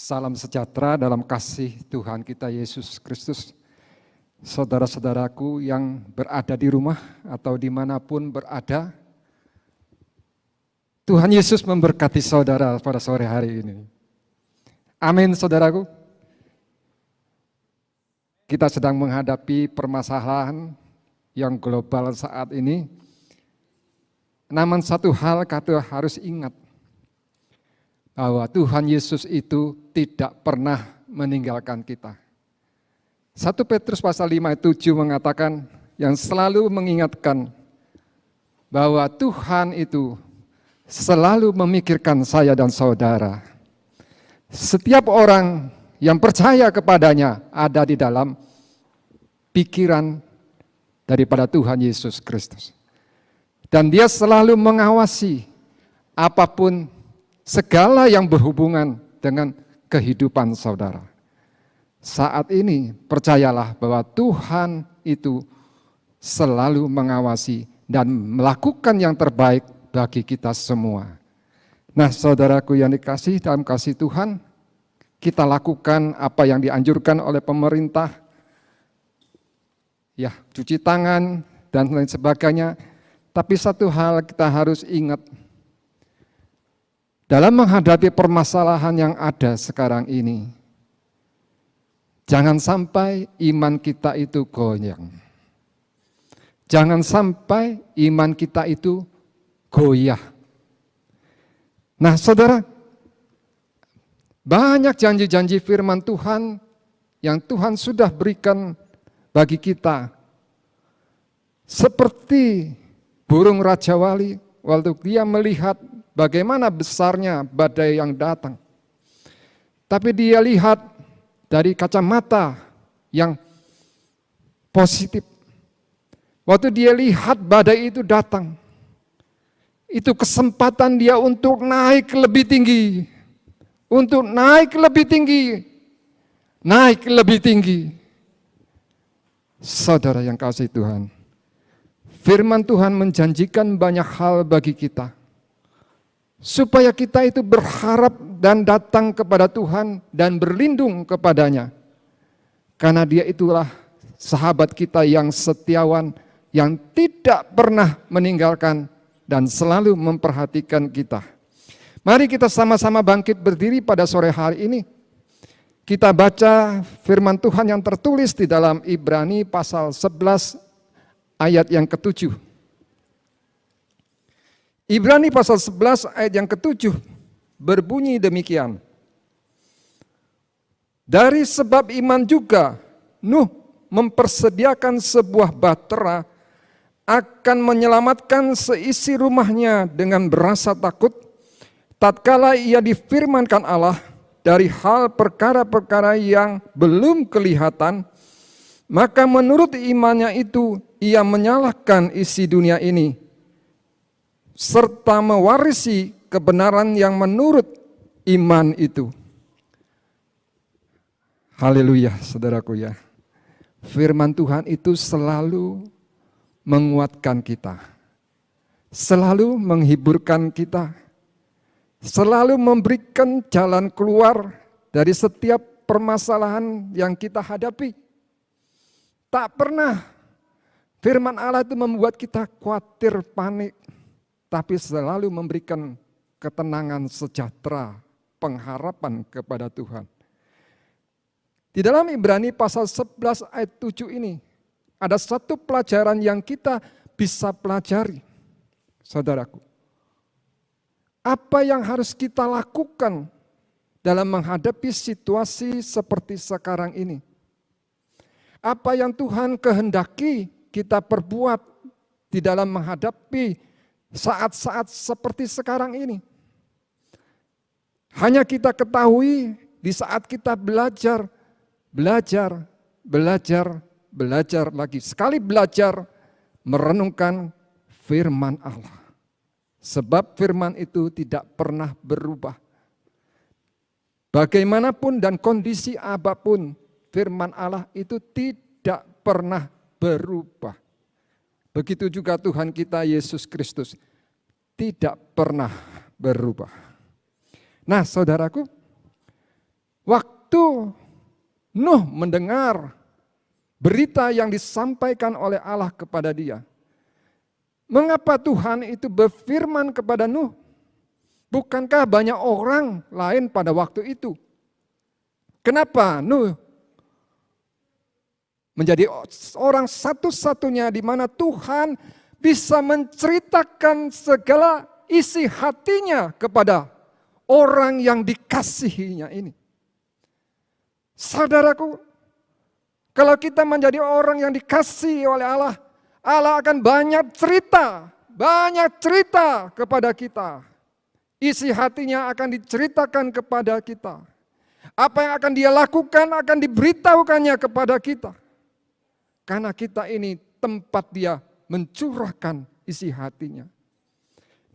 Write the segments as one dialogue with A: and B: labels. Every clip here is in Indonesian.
A: Salam sejahtera dalam kasih Tuhan kita Yesus Kristus. Saudara-saudaraku yang berada di rumah atau dimanapun berada, Tuhan Yesus memberkati saudara pada sore hari ini. Amin, saudaraku. Kita sedang menghadapi permasalahan yang global saat ini. Namun satu hal kita harus ingat, bahwa Tuhan Yesus itu tidak pernah meninggalkan kita. 1 Petrus pasal 5 ayat 7 mengatakan, yang selalu mengingatkan bahwa Tuhan itu selalu memikirkan saya dan saudara. Setiap orang yang percaya kepadanya ada di dalam pikiran daripada Tuhan Yesus Kristus. Dan dia selalu mengawasi apapun segala yang berhubungan dengan kehidupan saudara. Saat ini percayalah bahwa Tuhan itu selalu mengawasi dan melakukan yang terbaik bagi kita semua. Nah, saudaraku yang dikasihi dalam kasih Tuhan, kita lakukan apa yang dianjurkan oleh pemerintah. Ya, cuci tangan dan lain sebagainya. Tapi satu hal kita harus ingat, dalam menghadapi permasalahan yang ada sekarang ini, jangan sampai iman kita itu goyang. Jangan sampai iman kita itu goyah. Nah, saudara, banyak janji-janji firman Tuhan yang Tuhan sudah berikan bagi kita. Seperti burung Raja Wali, waktu dia melihat bagaimana besarnya badai yang datang. Tapi dia lihat dari kacamata yang positif. Waktu dia lihat badai itu datang, itu kesempatan dia untuk naik lebih tinggi. Untuk naik lebih tinggi. Naik lebih tinggi. Saudara yang kasih Tuhan, firman Tuhan menjanjikan banyak hal bagi kita, supaya kita itu berharap dan datang kepada Tuhan dan berlindung kepadanya. Karena dia itulah sahabat kita yang setiawan, yang tidak pernah meninggalkan dan selalu memperhatikan kita. Mari kita sama-sama bangkit berdiri pada sore hari ini. Kita baca firman Tuhan yang tertulis di dalam Ibrani pasal 11 ayat yang ke-7. Ibrani pasal 11 ayat yang ke-7 berbunyi demikian. Dari sebab iman juga Nuh mempersediakan sebuah bahtera akan menyelamatkan seisi rumahnya dengan berasa takut tatkala ia difirmankan Allah dari hal perkara-perkara yang belum kelihatan, maka menurut imannya itu ia menyalahkan isi dunia ini serta mewarisi kebenaran yang menurut iman itu. Haleluya, saudaraku ya. Firman Tuhan itu selalu menguatkan kita, selalu menghiburkan kita, selalu memberikan jalan keluar dari setiap permasalahan yang kita hadapi. Tak pernah firman Allah itu membuat kita khawatir, panik, tapi selalu memberikan ketenangan, sejahtera, pengharapan kepada Tuhan. Di dalam Ibrani pasal 11 ayat 7 ini, ada satu pelajaran yang kita bisa pelajari, saudaraku. Apa yang harus kita lakukan dalam menghadapi situasi seperti sekarang ini? Apa yang Tuhan kehendaki kita perbuat di dalam menghadapi saat-saat seperti sekarang ini? Hanya kita ketahui di saat kita belajar lagi. Sekali belajar merenungkan firman Allah. Sebab firman itu tidak pernah berubah. Bagaimanapun dan kondisi apapun, firman Allah itu tidak pernah berubah. Begitu juga Tuhan kita Yesus Kristus tidak pernah berubah. Nah, saudaraku, Waktu Nuh mendengar berita yang disampaikan oleh Allah kepada dia, mengapa Tuhan itu berfirman kepada Nuh? Bukankah banyak orang lain pada waktu itu? Kenapa Nuh menjadi orang satu-satunya di mana Tuhan bisa menceritakan segala isi hatinya kepada orang yang dikasihinya ini? Saudaraku, kalau kita menjadi orang yang dikasihi oleh Allah, Allah akan banyak cerita kepada kita. Isi hatinya akan diceritakan kepada kita. Apa yang akan dia lakukan akan diberitahukannya kepada kita. Karena kita ini tempat dia mencurahkan isi hatinya.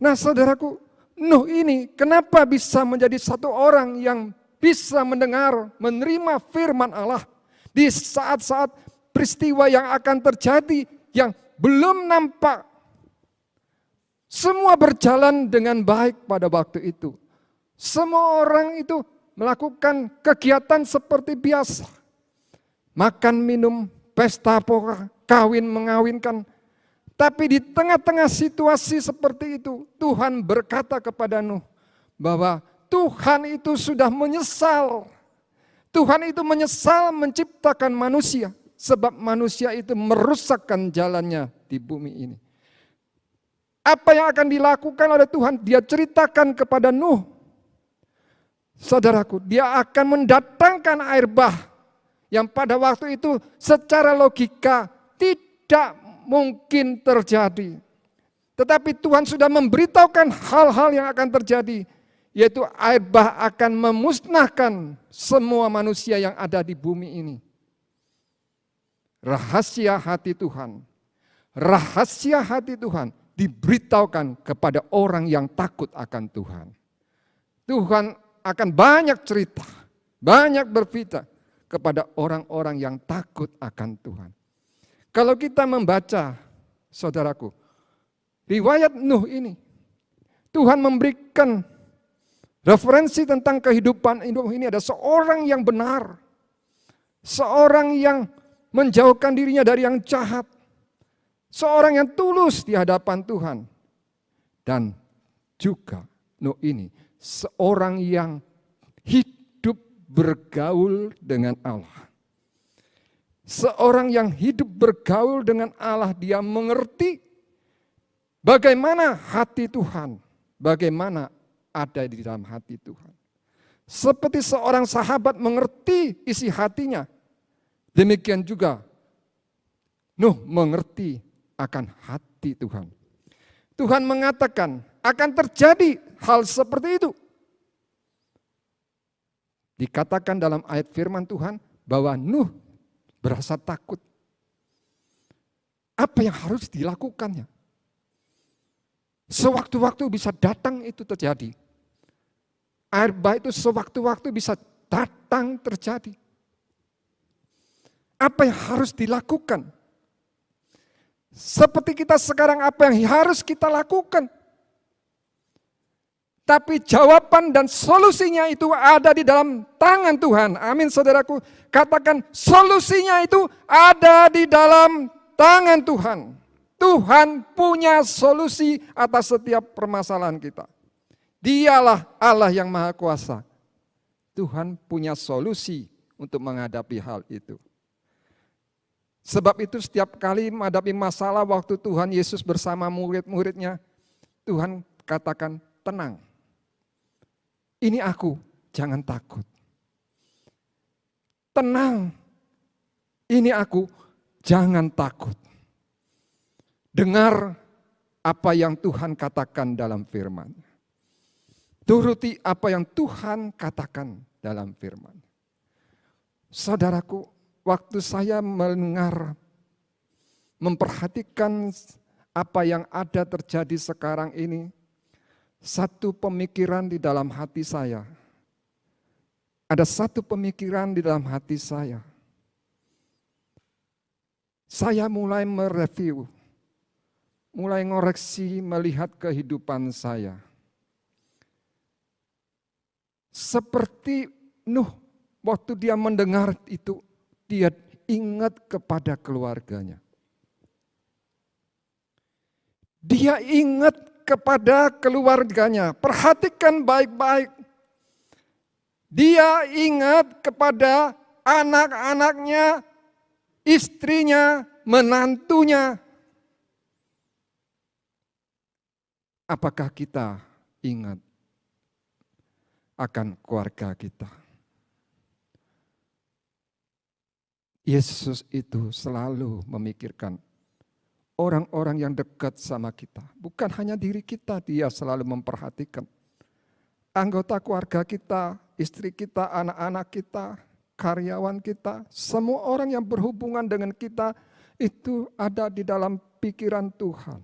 A: Nah saudaraku, Nuh ini kenapa bisa menjadi satu orang yang bisa mendengar, menerima firman Allah di saat-saat peristiwa yang akan terjadi yang belum nampak. Semua berjalan dengan baik pada waktu itu. Semua orang itu melakukan kegiatan seperti biasa. Makan, minum, pesta pora, kawin, mengawinkan. Tapi di tengah-tengah situasi seperti itu, Tuhan berkata kepada Nuh bahwa Tuhan itu sudah menyesal. Tuhan itu menyesal menciptakan manusia, sebab manusia itu merusakkan jalannya di bumi ini. Apa yang akan dilakukan oleh Tuhan, dia ceritakan kepada Nuh. Saudaraku, dia akan mendatangkan air bah yang pada waktu itu secara logika tidak mungkin terjadi. Tetapi Tuhan sudah memberitahukan hal-hal yang akan terjadi, yaitu air bah akan memusnahkan semua manusia yang ada di bumi ini. Rahasia hati Tuhan diberitahukan kepada orang yang takut akan Tuhan. Tuhan akan banyak cerita, banyak bercerita kepada orang-orang yang takut akan Tuhan. Kalau kita membaca, saudaraku, riwayat Nuh ini, Tuhan memberikan referensi tentang kehidupan Nuh ini ada seorang yang benar, seorang yang menjauhkan dirinya dari yang jahat, seorang yang tulus di hadapan Tuhan. Dan juga Nuh ini seorang yang hidup bergaul dengan Allah. Seorang yang hidup bergaul dengan Allah, dia mengerti bagaimana hati Tuhan, bagaimana ada di dalam hati Tuhan. Seperti seorang sahabat mengerti isi hatinya, demikian juga Nuh mengerti akan hati Tuhan. Tuhan mengatakan akan terjadi hal seperti itu. Dikatakan dalam ayat firman Tuhan bahwa Nuh berasa takut. Apa yang harus dilakukannya? Sewaktu-waktu bisa datang itu terjadi. Air bah itu sewaktu-waktu bisa datang terjadi. Apa yang harus dilakukan? Seperti kita sekarang, apa yang harus kita lakukan? Tapi jawaban dan solusinya itu ada di dalam tangan Tuhan. Amin saudaraku. Katakan solusinya itu ada di dalam tangan Tuhan. Tuhan punya solusi atas setiap permasalahan kita. Dialah Allah yang Maha Kuasa. Tuhan punya solusi untuk menghadapi hal itu. Sebab itu setiap kali menghadapi masalah waktu Tuhan Yesus bersama murid-muridnya, Tuhan katakan tenang. Ini aku, jangan takut. Tenang, ini aku, jangan takut. Dengar apa yang Tuhan katakan dalam firman. Turuti apa yang Tuhan katakan dalam firman. Saudaraku, waktu saya mendengar, memperhatikan apa yang ada terjadi sekarang ini, satu pemikiran di dalam hati saya. Ada satu pemikiran di dalam hati saya. Saya mulai mereview, mulai ngoreksi melihat kehidupan saya. Seperti Nuh waktu dia mendengar itu, dia ingat kepada keluarganya. Dia ingat kepada keluarganya. Perhatikan baik-baik. Dia ingat kepada anak-anaknya, istrinya, menantunya. Apakah kita ingat akan keluarga kita? Yesus itu selalu memikirkan orang-orang yang dekat sama kita. Bukan hanya diri kita, dia selalu memperhatikan. Anggota keluarga kita, istri kita, anak-anak kita, karyawan kita, semua orang yang berhubungan dengan kita itu ada di dalam pikiran Tuhan.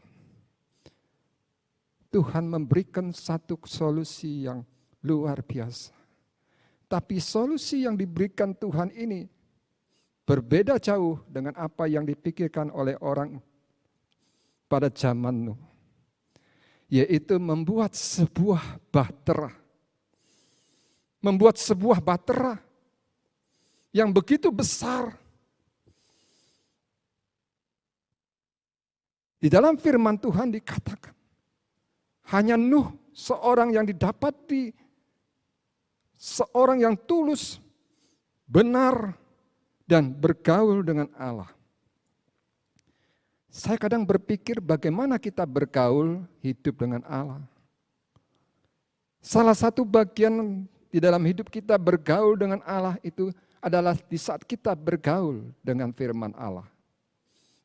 A: Tuhan memberikan satu solusi yang luar biasa. Tapi solusi yang diberikan Tuhan ini berbeda jauh dengan apa yang dipikirkan oleh orang pada zaman Nuh. Yaitu membuat sebuah bahtera. Membuat sebuah bahtera yang begitu besar. Di dalam firman Tuhan dikatakan, hanya Nuh seorang yang didapati, seorang yang tulus, benar, dan bergaul dengan Allah. Saya kadang berpikir bagaimana kita bergaul hidup dengan Allah. Salah satu bagian di dalam hidup kita bergaul dengan Allah itu adalah di saat kita bergaul dengan firman Allah.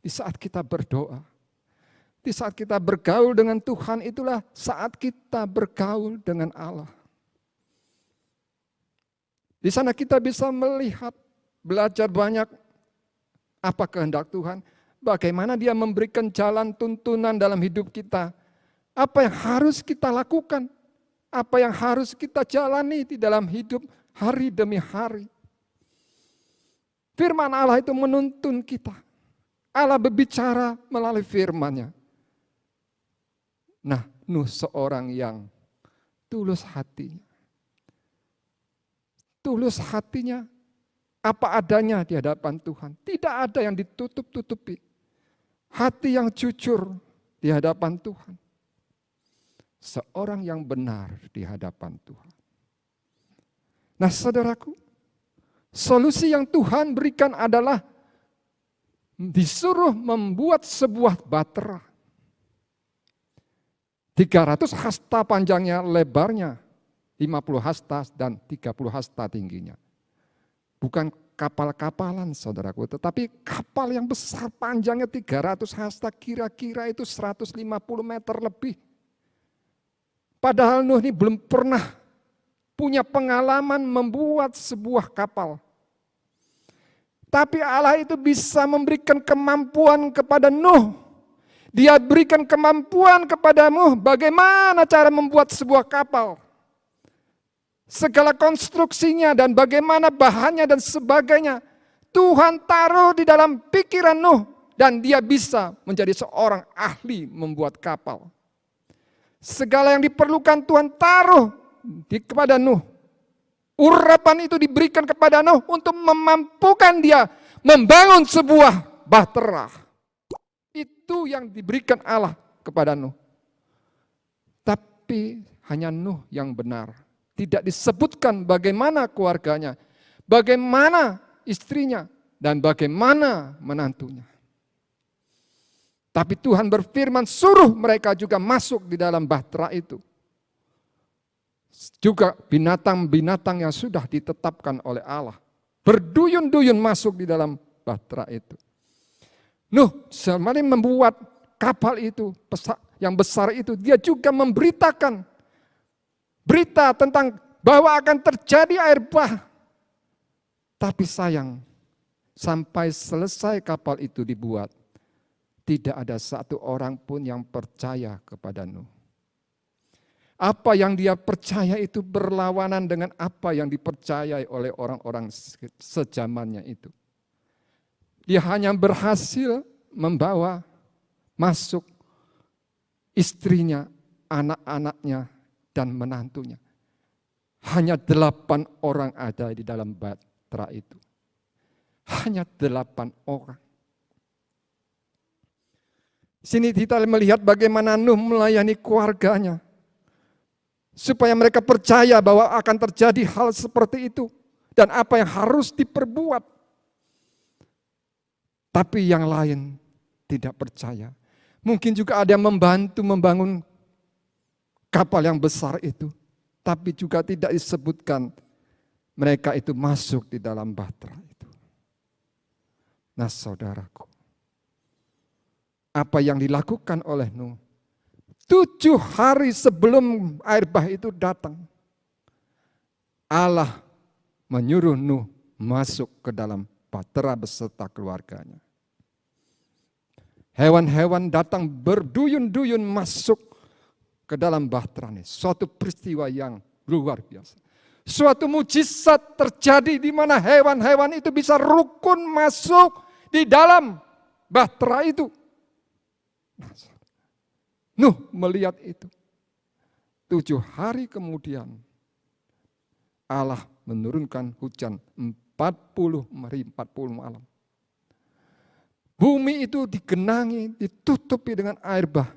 A: Di saat kita berdoa. Di saat kita bergaul dengan Tuhan itulah saat kita bergaul dengan Allah. Di sana kita bisa melihat, belajar banyak apa kehendak Tuhan. Bagaimana dia memberikan jalan tuntunan dalam hidup kita. Apa yang harus kita lakukan. Apa yang harus kita jalani di dalam hidup hari demi hari. Firman Allah itu menuntun kita. Allah berbicara melalui firman-Nya. Nah, Nuh seorang yang tulus hatinya. Tulus hatinya apa adanya di hadapan Tuhan. Tidak ada yang ditutup-tutupi. Hati yang jujur di hadapan Tuhan. Seorang yang benar di hadapan Tuhan. Nah saudaraku, solusi yang Tuhan berikan adalah disuruh membuat sebuah bahtera. 300 hasta panjangnya, lebarnya 50 hasta dan 30 hasta tingginya. Bukan kapal-kapalan saudaraku, tetapi kapal yang besar panjangnya 300 hasta, kira-kira itu 150 meter lebih. Padahal Nuh ini belum pernah punya pengalaman membuat sebuah kapal. Tapi Allah itu bisa memberikan kemampuan kepada Nuh. Dia berikan kemampuan kepadamu bagaimana cara membuat sebuah kapal. Segala konstruksinya dan bagaimana bahannya dan sebagainya. Tuhan taruh di dalam pikiran Nuh. Dan dia bisa menjadi seorang ahli membuat kapal. Segala yang diperlukan Tuhan taruh kepada Nuh. Urapan itu diberikan kepada Nuh untuk memampukan dia membangun sebuah bahtera. Itu yang diberikan Allah kepada Nuh. Tapi hanya Nuh yang benar. Tidak disebutkan bagaimana keluarganya, bagaimana istrinya, dan bagaimana menantunya. Tapi Tuhan berfirman suruh mereka juga masuk di dalam bahtera itu. Juga binatang-binatang yang sudah ditetapkan oleh Allah. Berduyun-duyun masuk di dalam bahtera itu. Nuh selain membuat kapal itu yang besar itu, dia juga memberitakan berita tentang bahwa akan terjadi air bah. Tapi sayang, sampai selesai kapal itu dibuat, tidak ada satu orang pun yang percaya kepada Nuh. Apa yang dia percaya itu berlawanan dengan apa yang dipercayai oleh orang-orang sejamannya itu. Dia hanya berhasil membawa masuk istrinya, anak-anaknya, dan menantunya. Hanya 8 orang ada di dalam batra itu. Hanya 8 orang. Sini kita melihat bagaimana Nuh melayani keluarganya. Supaya mereka percaya bahwa akan terjadi hal seperti itu. Dan apa yang harus diperbuat. Tapi yang lain tidak percaya. Mungkin juga ada yang membantu membangun kapal yang besar itu. Tapi juga tidak disebutkan mereka itu masuk di dalam bahtera itu. Nah saudaraku, apa yang dilakukan oleh Nuh 7 hari sebelum air bah itu datang, Allah menyuruh Nuh masuk ke dalam bahtera beserta keluarganya. Hewan-hewan datang berduyun-duyun masuk ke dalam bahtera ini. Suatu peristiwa yang luar biasa. Suatu mujizat terjadi di mana hewan-hewan itu bisa rukun masuk di dalam bahtera itu. Nuh melihat itu. 7 hari kemudian Allah menurunkan hujan 40 hari 40 malam. Bumi itu digenangi, ditutupi dengan air bah.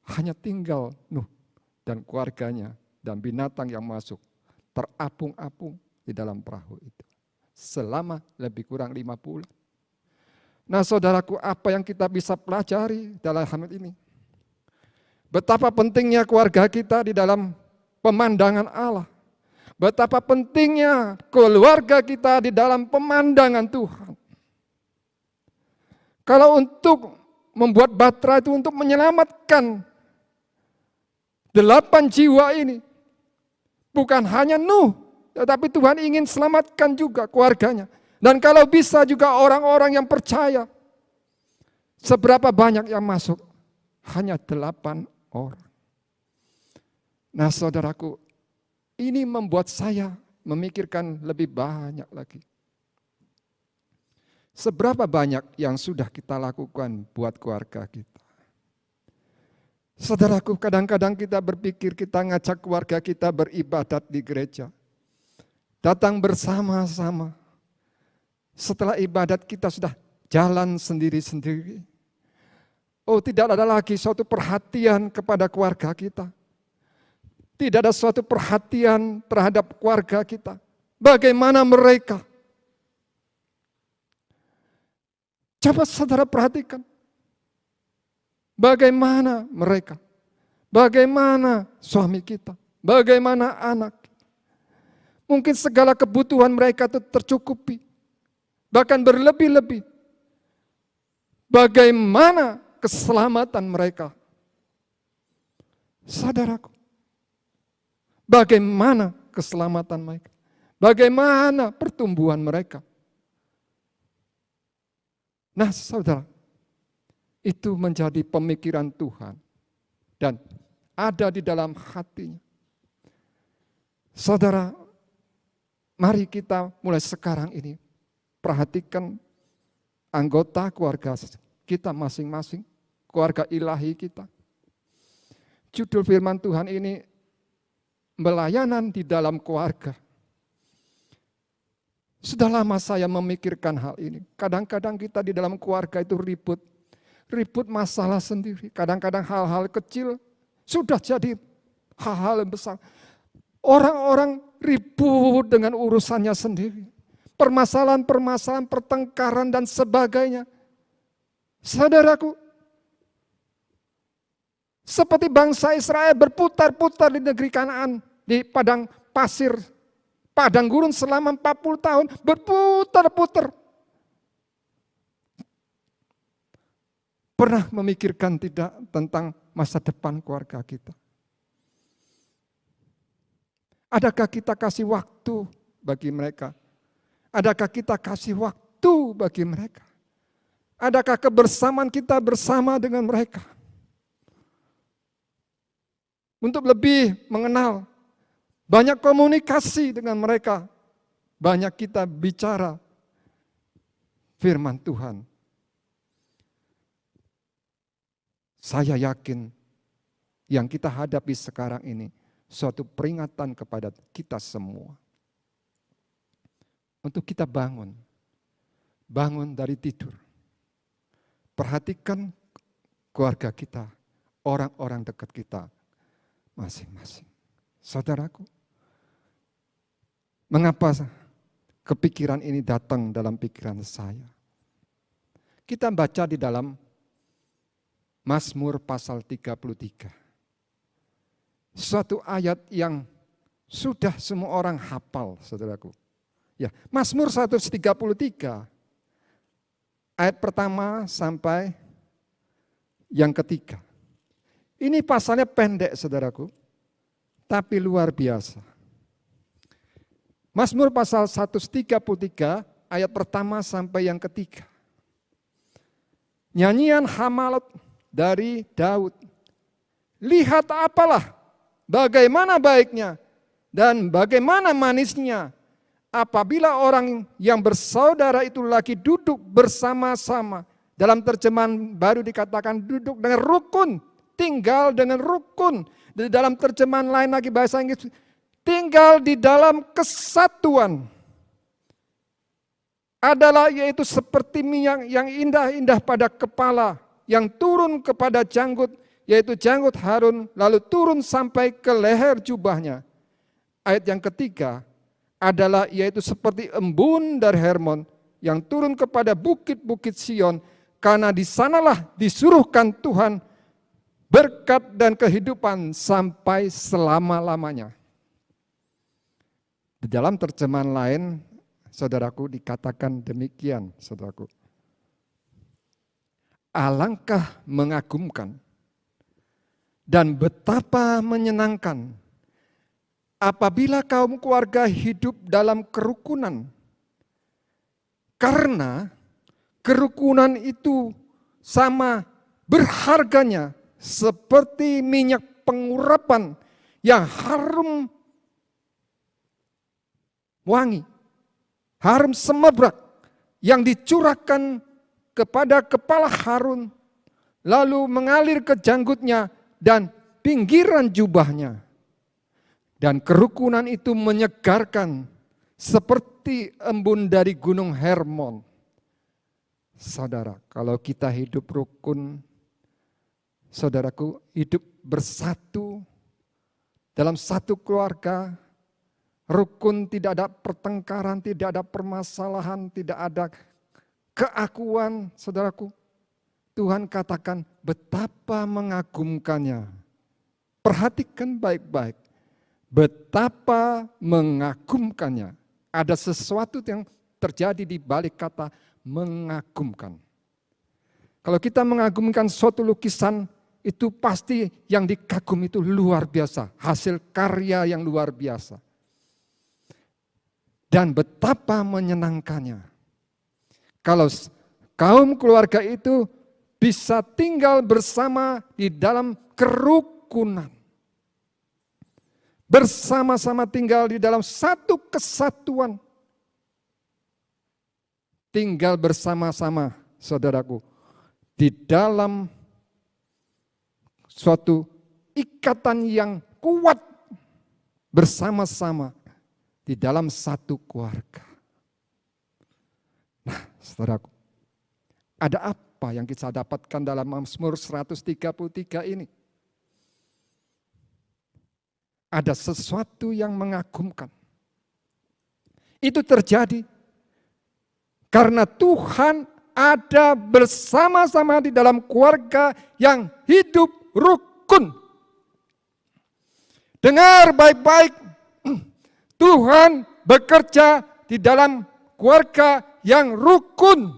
A: Hanya tinggal Nuh dan keluarganya dan binatang yang masuk terapung-apung di dalam perahu itu. Selama lebih kurang 5 bulan. Nah saudaraku, apa yang kita bisa pelajari dalam hal ini? Betapa pentingnya keluarga kita di dalam pemandangan Allah. Betapa pentingnya keluarga kita di dalam pemandangan Tuhan. Kalau untuk membuat bahtera itu untuk menyelamatkan 8 jiwa ini. Bukan hanya Nuh, tetapi Tuhan ingin selamatkan juga keluarganya. Dan kalau bisa juga orang-orang yang percaya. Seberapa banyak yang masuk? Hanya 8 orang. Nah saudaraku, ini membuat saya memikirkan lebih banyak lagi. Seberapa banyak yang sudah kita lakukan buat keluarga kita? Saudaraku, kadang-kadang kita berpikir kita ngajak keluarga kita beribadat di gereja. Datang bersama-sama. Setelah ibadat kita sudah jalan sendiri-sendiri. Oh, tidak ada lagi suatu perhatian kepada keluarga kita. Tidak ada suatu perhatian terhadap keluarga kita. Bagaimana mereka? Coba saudara perhatikan. Bagaimana mereka? Bagaimana suami kita? Bagaimana anak? Mungkin segala kebutuhan mereka itu tercukupi. Bahkan berlebih-lebih. Bagaimana keselamatan mereka? Saudaraku. Bagaimana keselamatan mereka? Bagaimana pertumbuhan mereka? Nah saudara, itu menjadi pemikiran Tuhan dan ada di dalam hatinya. Saudara, mari kita mulai sekarang ini perhatikan anggota keluarga kita masing-masing, keluarga ilahi kita. Judul firman Tuhan ini, pelayanan di dalam keluarga. Sudah lama saya memikirkan hal ini. Kadang-kadang kita di dalam keluarga itu ribut. Ribut masalah sendiri. Kadang-kadang hal-hal kecil sudah jadi hal-hal yang besar. Orang-orang ribut dengan urusannya sendiri. Permasalahan-permasalahan, pertengkaran dan sebagainya. Saudaraku, seperti bangsa Israel berputar-putar di negeri Kanaan, di padang pasir, padang gurun selama 40 tahun, berputar-putar. Pernah memikirkan tidak tentang masa depan keluarga kita? Adakah kita kasih waktu bagi mereka? Adakah kita kasih waktu bagi mereka? Adakah kebersamaan kita bersama dengan mereka? Untuk lebih mengenal, banyak komunikasi dengan mereka, banyak kita bicara firman Tuhan. Saya yakin yang kita hadapi sekarang ini suatu peringatan kepada kita semua. Untuk kita bangun dari tidur. Perhatikan keluarga kita, orang-orang dekat kita masing-masing. Saudaraku, mengapa kepikiran ini datang dalam pikiran saya? Kita baca di dalam Mazmur pasal 33. Suatu ayat yang sudah semua orang hafal, saudaraku. Ya, Mazmur 133, ayat pertama sampai yang ketiga. Ini pasalnya pendek, saudaraku, tapi luar biasa. Mazmur pasal 133, ayat pertama sampai yang ketiga. Nyanyian Hamalat dari Daud. Lihat apalah, bagaimana baiknya dan bagaimana manisnya apabila orang yang bersaudara itu lagi duduk bersama-sama. Dalam terjemahan baru dikatakan duduk dengan rukun, tinggal dengan rukun. Di dalam terjemahan lain lagi bahasa Inggris, tinggal di dalam kesatuan. Adalah yaitu seperti minyak yang indah-indah pada kepala, yang turun kepada janggut, yaitu janggut Harun, lalu turun sampai ke leher jubahnya. Ayat yang ketiga, adalah yaitu seperti embun dari Hermon yang turun kepada bukit-bukit Sion, karena di sanalah disuruhkan Tuhan berkat dan kehidupan sampai selama-lamanya. Di dalam terjemahan lain, saudaraku, dikatakan demikian, saudaraku. Alangkah mengagumkan dan betapa menyenangkan apabila kaum keluarga hidup dalam kerukunan. Karena kerukunan itu sama berharganya seperti minyak pengurapan yang harum wangi, harum semebrak yang dicurahkan kepada kepala Harun, lalu mengalir ke janggutnya dan pinggiran jubahnya. Dan kerukunan itu menyegarkan seperti embun dari gunung Hermon. Saudara, kalau kita hidup rukun, saudaraku, hidup bersatu dalam satu keluarga, rukun, tidak ada pertengkaran, tidak ada permasalahan, tidak ada keakuan, saudaraku. Tuhan katakan betapa mengagumkannya. Perhatikan baik-baik. Betapa mengagumkannya. Ada sesuatu yang terjadi di balik kata mengagumkan. Kalau kita mengagumkan suatu lukisan, itu pasti yang dikagum itu luar biasa. Hasil karya yang luar biasa. Dan betapa menyenangkannya. Kalau kaum keluarga itu bisa tinggal bersama di dalam kerukunan. Bersama-sama tinggal di dalam satu kesatuan. Tinggal bersama-sama, saudaraku, di dalam suatu ikatan yang kuat bersama-sama di dalam satu keluarga. Nah, saudaraku, ada apa yang kita dapatkan dalam Mazmur 133 ini? Ada sesuatu yang mengagumkan. Itu terjadi karena Tuhan ada bersama-sama di dalam keluarga yang hidup rukun. Dengar baik-baik, Tuhan bekerja di dalam keluarga yang rukun.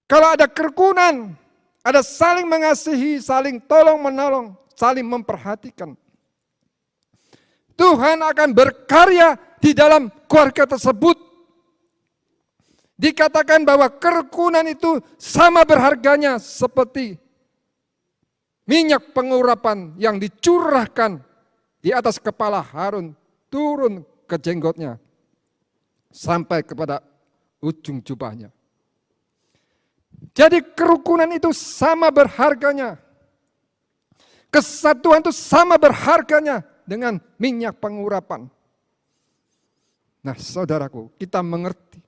A: Kalau ada kerukunan, ada saling mengasihi, saling tolong-menolong, saling memperhatikan. Tuhan akan berkarya di dalam keluarga tersebut. Dikatakan bahwa kerukunan itu sama berharganya seperti minyak pengurapan yang dicurahkan di atas kepala Harun, turun ke jenggotnya sampai kepada ujung jubahnya. Jadi kerukunan itu sama berharganya. Kesatuan itu sama berharganya dengan minyak pengurapan. Nah saudaraku, kita mengerti.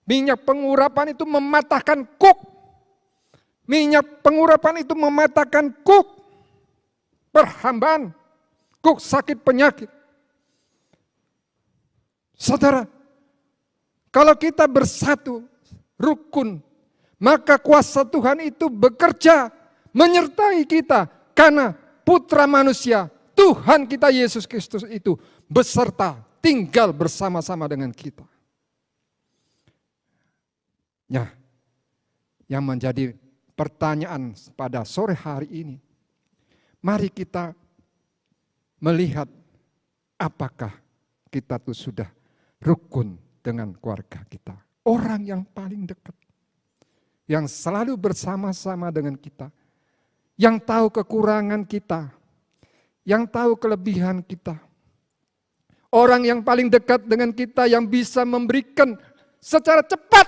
A: Minyak pengurapan itu mematahkan kuk. Minyak pengurapan itu mematahkan kuk. Perhambaan, kuk sakit penyakit. Saudara, kalau kita bersatu, rukun, maka kuasa Tuhan itu bekerja menyertai kita. Karena putra manusia, Tuhan kita Yesus Kristus itu beserta tinggal bersama-sama dengan kita. Ya, yang menjadi pertanyaan pada sore hari ini, mari kita melihat apakah kita tuh sudah rukun dengan keluarga kita. Orang yang paling dekat, yang selalu bersama-sama dengan kita, yang tahu kekurangan kita, yang tahu kelebihan kita. Orang yang paling dekat dengan kita yang bisa memberikan secara cepat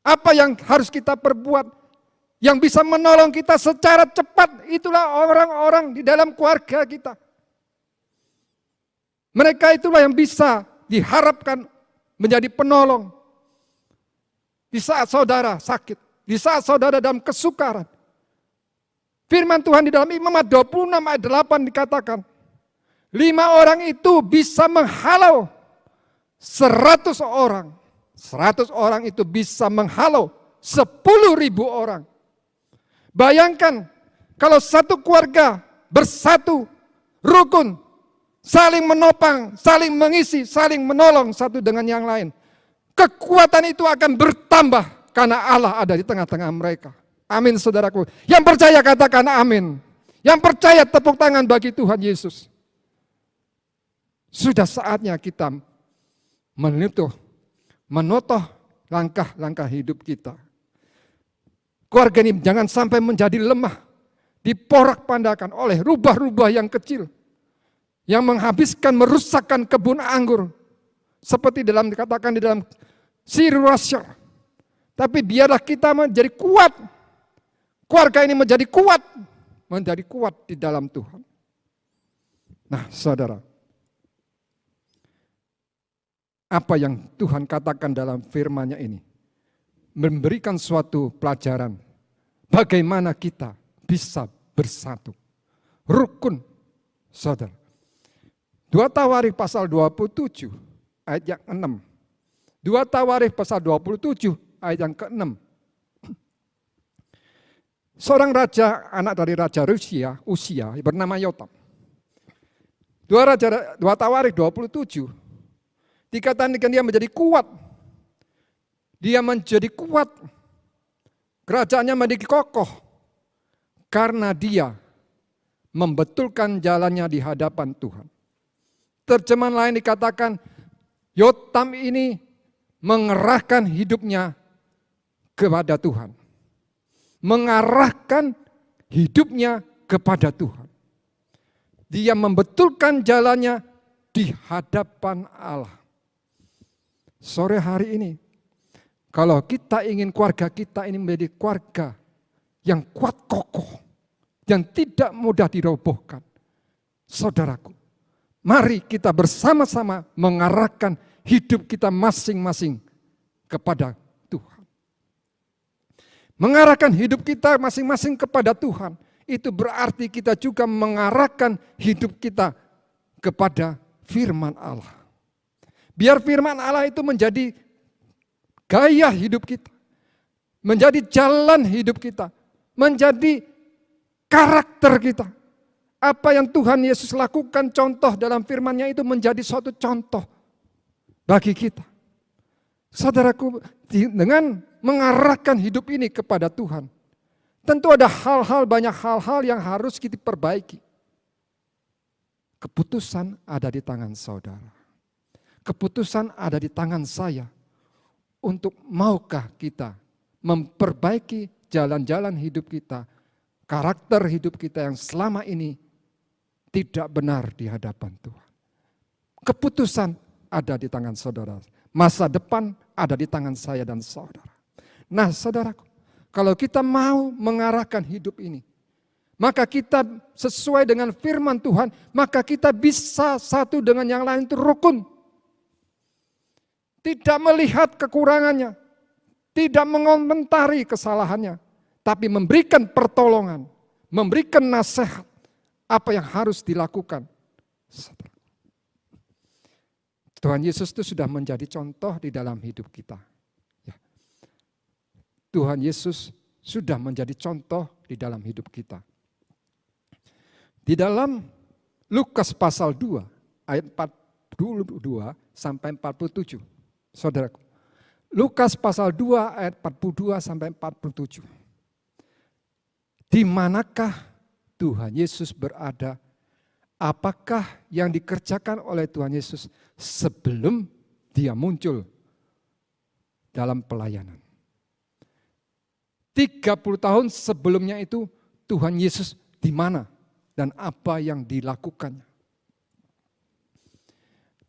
A: apa yang harus kita perbuat, yang bisa menolong kita secara cepat, itulah orang-orang di dalam keluarga kita. Mereka itulah yang bisa diharapkan menjadi penolong di saat saudara sakit, di saat saudara dalam kesukaran. Firman Tuhan di dalam Imamat 26 ayat 8 dikatakan, 5 orang itu bisa menghalau 100 orang. 100 orang itu bisa menghalau 10.000 orang. Bayangkan kalau satu keluarga bersatu, rukun, saling menopang, saling mengisi, saling menolong satu dengan yang lain. Kekuatan itu akan bertambah karena Allah ada di tengah-tengah mereka. Amin saudaraku. Yang percaya katakan amin. Yang percaya tepuk tangan bagi Tuhan Yesus. Sudah saatnya kita menotoh langkah-langkah hidup kita. Keluarga ini jangan sampai menjadi lemah, diporak-pandakan oleh rubah-rubah yang kecil, yang menghabiskan, merusakkan kebun anggur. Seperti dikatakan di dalam Sirurasya. Tapi biarlah kita menjadi kuat. Keluarga ini menjadi kuat di dalam Tuhan. Nah saudara, apa yang Tuhan katakan dalam firman-Nya ini memberikan suatu pelajaran bagaimana kita bisa bersatu, rukun, saudara. 2 Tawarikh pasal 27 ayat yang 6. 2 Tawarikh pasal 27 ayat yang ke-6. Seorang raja, anak dari raja Rusia, bernama Yotam. 2 Tawarikh 27 dikatakan dia menjadi kuat. Dia menjadi kuat. Kerajaannya menjadi kokoh. Karena dia membetulkan jalannya di hadapan Tuhan. Terjemahan lain dikatakan, Yotam ini mengerahkan hidupnya kepada Tuhan. Mengarahkan hidupnya kepada Tuhan. Dia membetulkan jalannya di hadapan Allah. Sore hari ini, kalau kita ingin keluarga kita ini menjadi keluarga yang kuat kokoh, yang tidak mudah dirobohkan. Saudaraku, mari kita bersama-sama mengarahkan hidup kita masing-masing kepada Tuhan. Mengarahkan hidup kita masing-masing kepada Tuhan, itu berarti kita juga mengarahkan hidup kita kepada firman Allah. Biar firman Allah itu menjadi gaya hidup kita, menjadi jalan hidup kita, menjadi karakter kita. Apa yang Tuhan Yesus lakukan contoh dalam firman-Nya itu menjadi suatu contoh bagi kita. Saudaraku, dengan mengarahkan hidup ini kepada Tuhan, tentu ada banyak hal-hal yang harus kita perbaiki. Keputusan ada di tangan saudara. Keputusan ada di tangan saya. Untuk maukah kita memperbaiki jalan-jalan hidup kita, karakter hidup kita yang selama ini tidak benar di hadapan Tuhan. Keputusan ada di tangan saudara. Masa depan ada di tangan saya dan saudara. Nah saudaraku, kalau kita mau mengarahkan hidup ini, maka kita sesuai dengan firman Tuhan, maka kita bisa satu dengan yang lain itu rukun. Tidak melihat kekurangannya, tidak mengomentari kesalahannya, tapi memberikan pertolongan, memberikan nasihat apa yang harus dilakukan. Tuhan Yesus itu sudah menjadi contoh di dalam hidup kita. Ya. Tuhan Yesus sudah menjadi contoh di dalam hidup kita. Di dalam Lukas pasal 2 ayat 42 sampai 47. Saudaraku, Lukas pasal 2 ayat 42 sampai 47. Di manakah Tuhan Yesus berada? Apakah yang dikerjakan oleh Tuhan Yesus sebelum dia muncul dalam pelayanan? 30 tahun sebelumnya itu Tuhan Yesus di mana dan apa yang dilakukannya.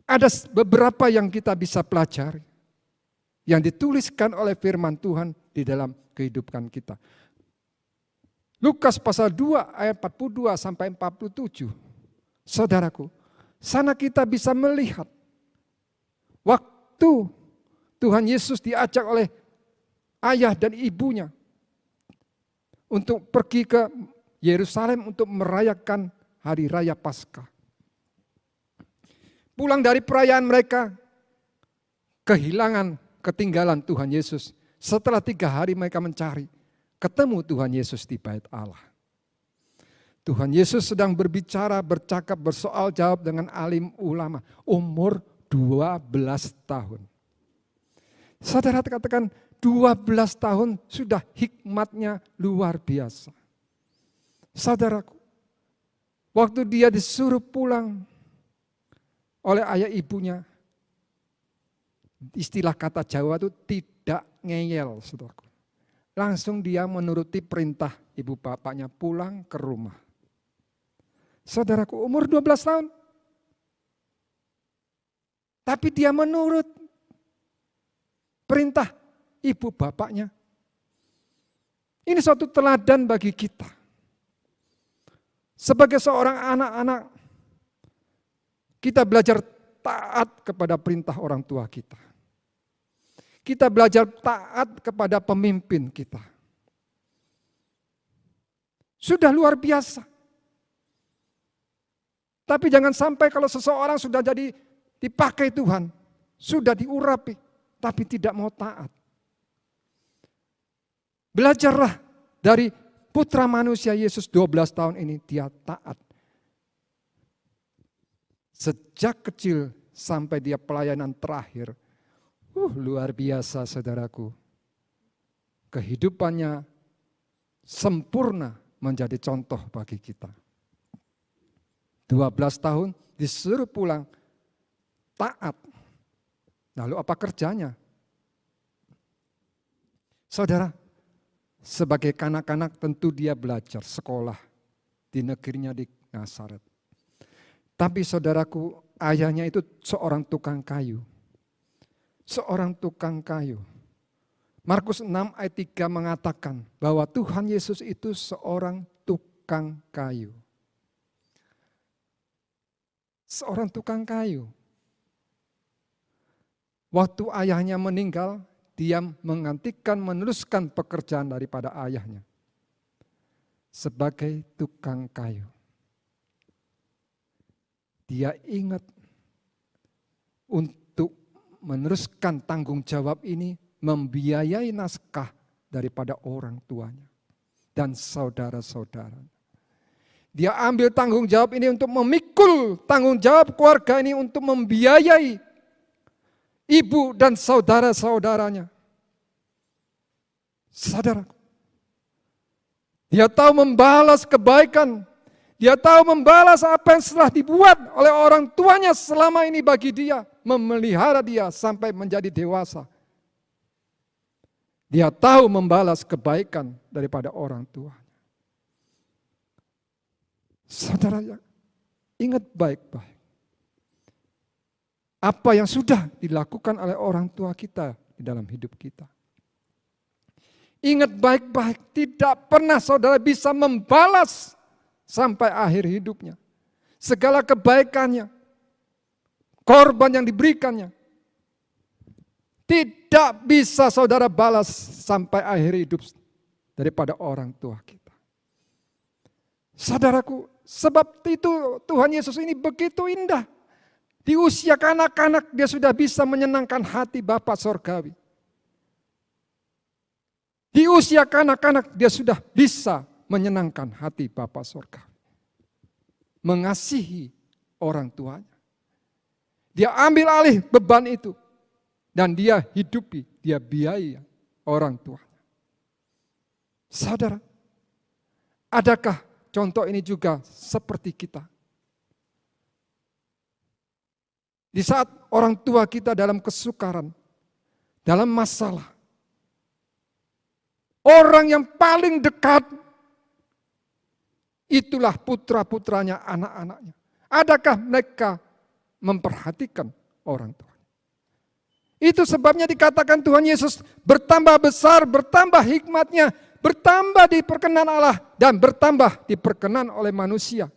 A: Ada beberapa yang kita bisa pelajari, yang dituliskan oleh firman Tuhan di dalam kehidupan kita. Lukas pasal 2 ayat 42 sampai 47. Saudaraku, sana kita bisa melihat waktu Tuhan Yesus diajak oleh ayah dan ibunya untuk pergi ke Yerusalem untuk merayakan hari raya Paskah. Pulang dari perayaan mereka, ketinggalan Tuhan Yesus. Setelah 3 hari mereka mencari, ketemu Tuhan Yesus di bait Allah. Tuhan Yesus sedang berbicara, bercakap, bersoal jawab dengan alim ulama. Umur 12 tahun. Saudara katakan 12 tahun sudah hikmatnya luar biasa. Saudaraku, waktu dia disuruh pulang oleh ayah ibunya, istilah kata Jawa itu tidak ngeyel, saudaraku. Langsung dia menuruti perintah ibu bapaknya pulang ke rumah. Saudaraku, umur 12 tahun. Tapi dia menurut perintah ibu bapaknya. Ini suatu teladan bagi kita. Sebagai seorang anak-anak, kita belajar taat kepada perintah orang tua kita. Kita belajar taat kepada pemimpin kita. Sudah luar biasa. Tapi jangan sampai kalau seseorang sudah jadi dipakai Tuhan, sudah diurapi, tapi tidak mau taat. Belajarlah dari putra manusia Yesus 12 tahun ini, dia taat. Sejak kecil sampai dia pelayanan terakhir, luar biasa saudaraku. Kehidupannya sempurna menjadi contoh bagi kita. 12 tahun disuruh pulang, taat. Lalu apa kerjanya? Saudara, sebagai kanak-kanak tentu dia belajar sekolah di negerinya di Nazaret. Tapi saudaraku, ayahnya itu seorang tukang kayu. Seorang tukang kayu. Markus 6 ayat 3 mengatakan bahwa Tuhan Yesus itu seorang tukang kayu. Seorang tukang kayu. Waktu ayahnya meninggal, dia meneruskan pekerjaan daripada ayahnya. Sebagai tukang kayu. Dia ingat untuk meneruskan tanggung jawab ini, membiayai naskah daripada orang tuanya dan saudara-saudaranya. Dia ambil tanggung jawab ini untuk memikul tanggung jawab keluarga ini untuk membiayai ibu dan saudara-saudaranya. Saudaraku, dia tahu membalas kebaikan. Dia tahu membalas apa yang telah dibuat oleh orang tuanya selama ini bagi dia. Memelihara dia sampai menjadi dewasa. Dia tahu membalas kebaikan daripada orang tua. Saudara, ingat baik-baik. Apa yang sudah dilakukan oleh orang tua kita di dalam hidup kita. Ingat baik-baik, tidak pernah saudara bisa membalas sampai akhir hidupnya. Segala kebaikannya, korban yang diberikannya, tidak bisa saudara balas sampai akhir hidup daripada orang tua kita. Saudaraku, sebab itu Tuhan Yesus ini begitu indah. Di usia kanak-kanak dia sudah bisa menyenangkan hati Bapa Sorgawi. Di usia kanak-kanak dia sudah bisa menyenangkan hati Bapa Sorgawi. Mengasihi orang tuanya. Dia ambil alih beban itu. Dan dia hidupi, dia biaya orang tuanya. Saudara, adakah contoh ini juga seperti kita? Di saat orang tua kita dalam kesukaran, dalam masalah, orang yang paling dekat, itulah putra-putranya, anak-anaknya. Adakah mereka memperhatikan orang tua? Itu sebabnya dikatakan Tuhan Yesus bertambah besar, bertambah hikmatnya, bertambah diperkenan Allah, dan bertambah diperkenan oleh manusia.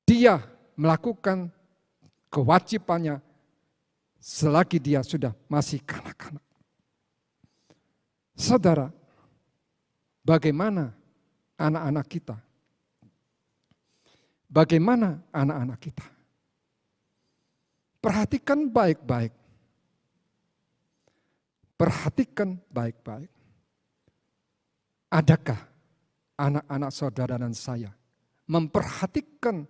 A: Dia melakukan kewajibannya selagi dia sudah masih kanak-kanak. Saudara, bagaimana anak-anak kita? Bagaimana anak-anak kita? Perhatikan baik-baik. Perhatikan baik-baik. Adakah anak-anak saudara dan saya memperhatikan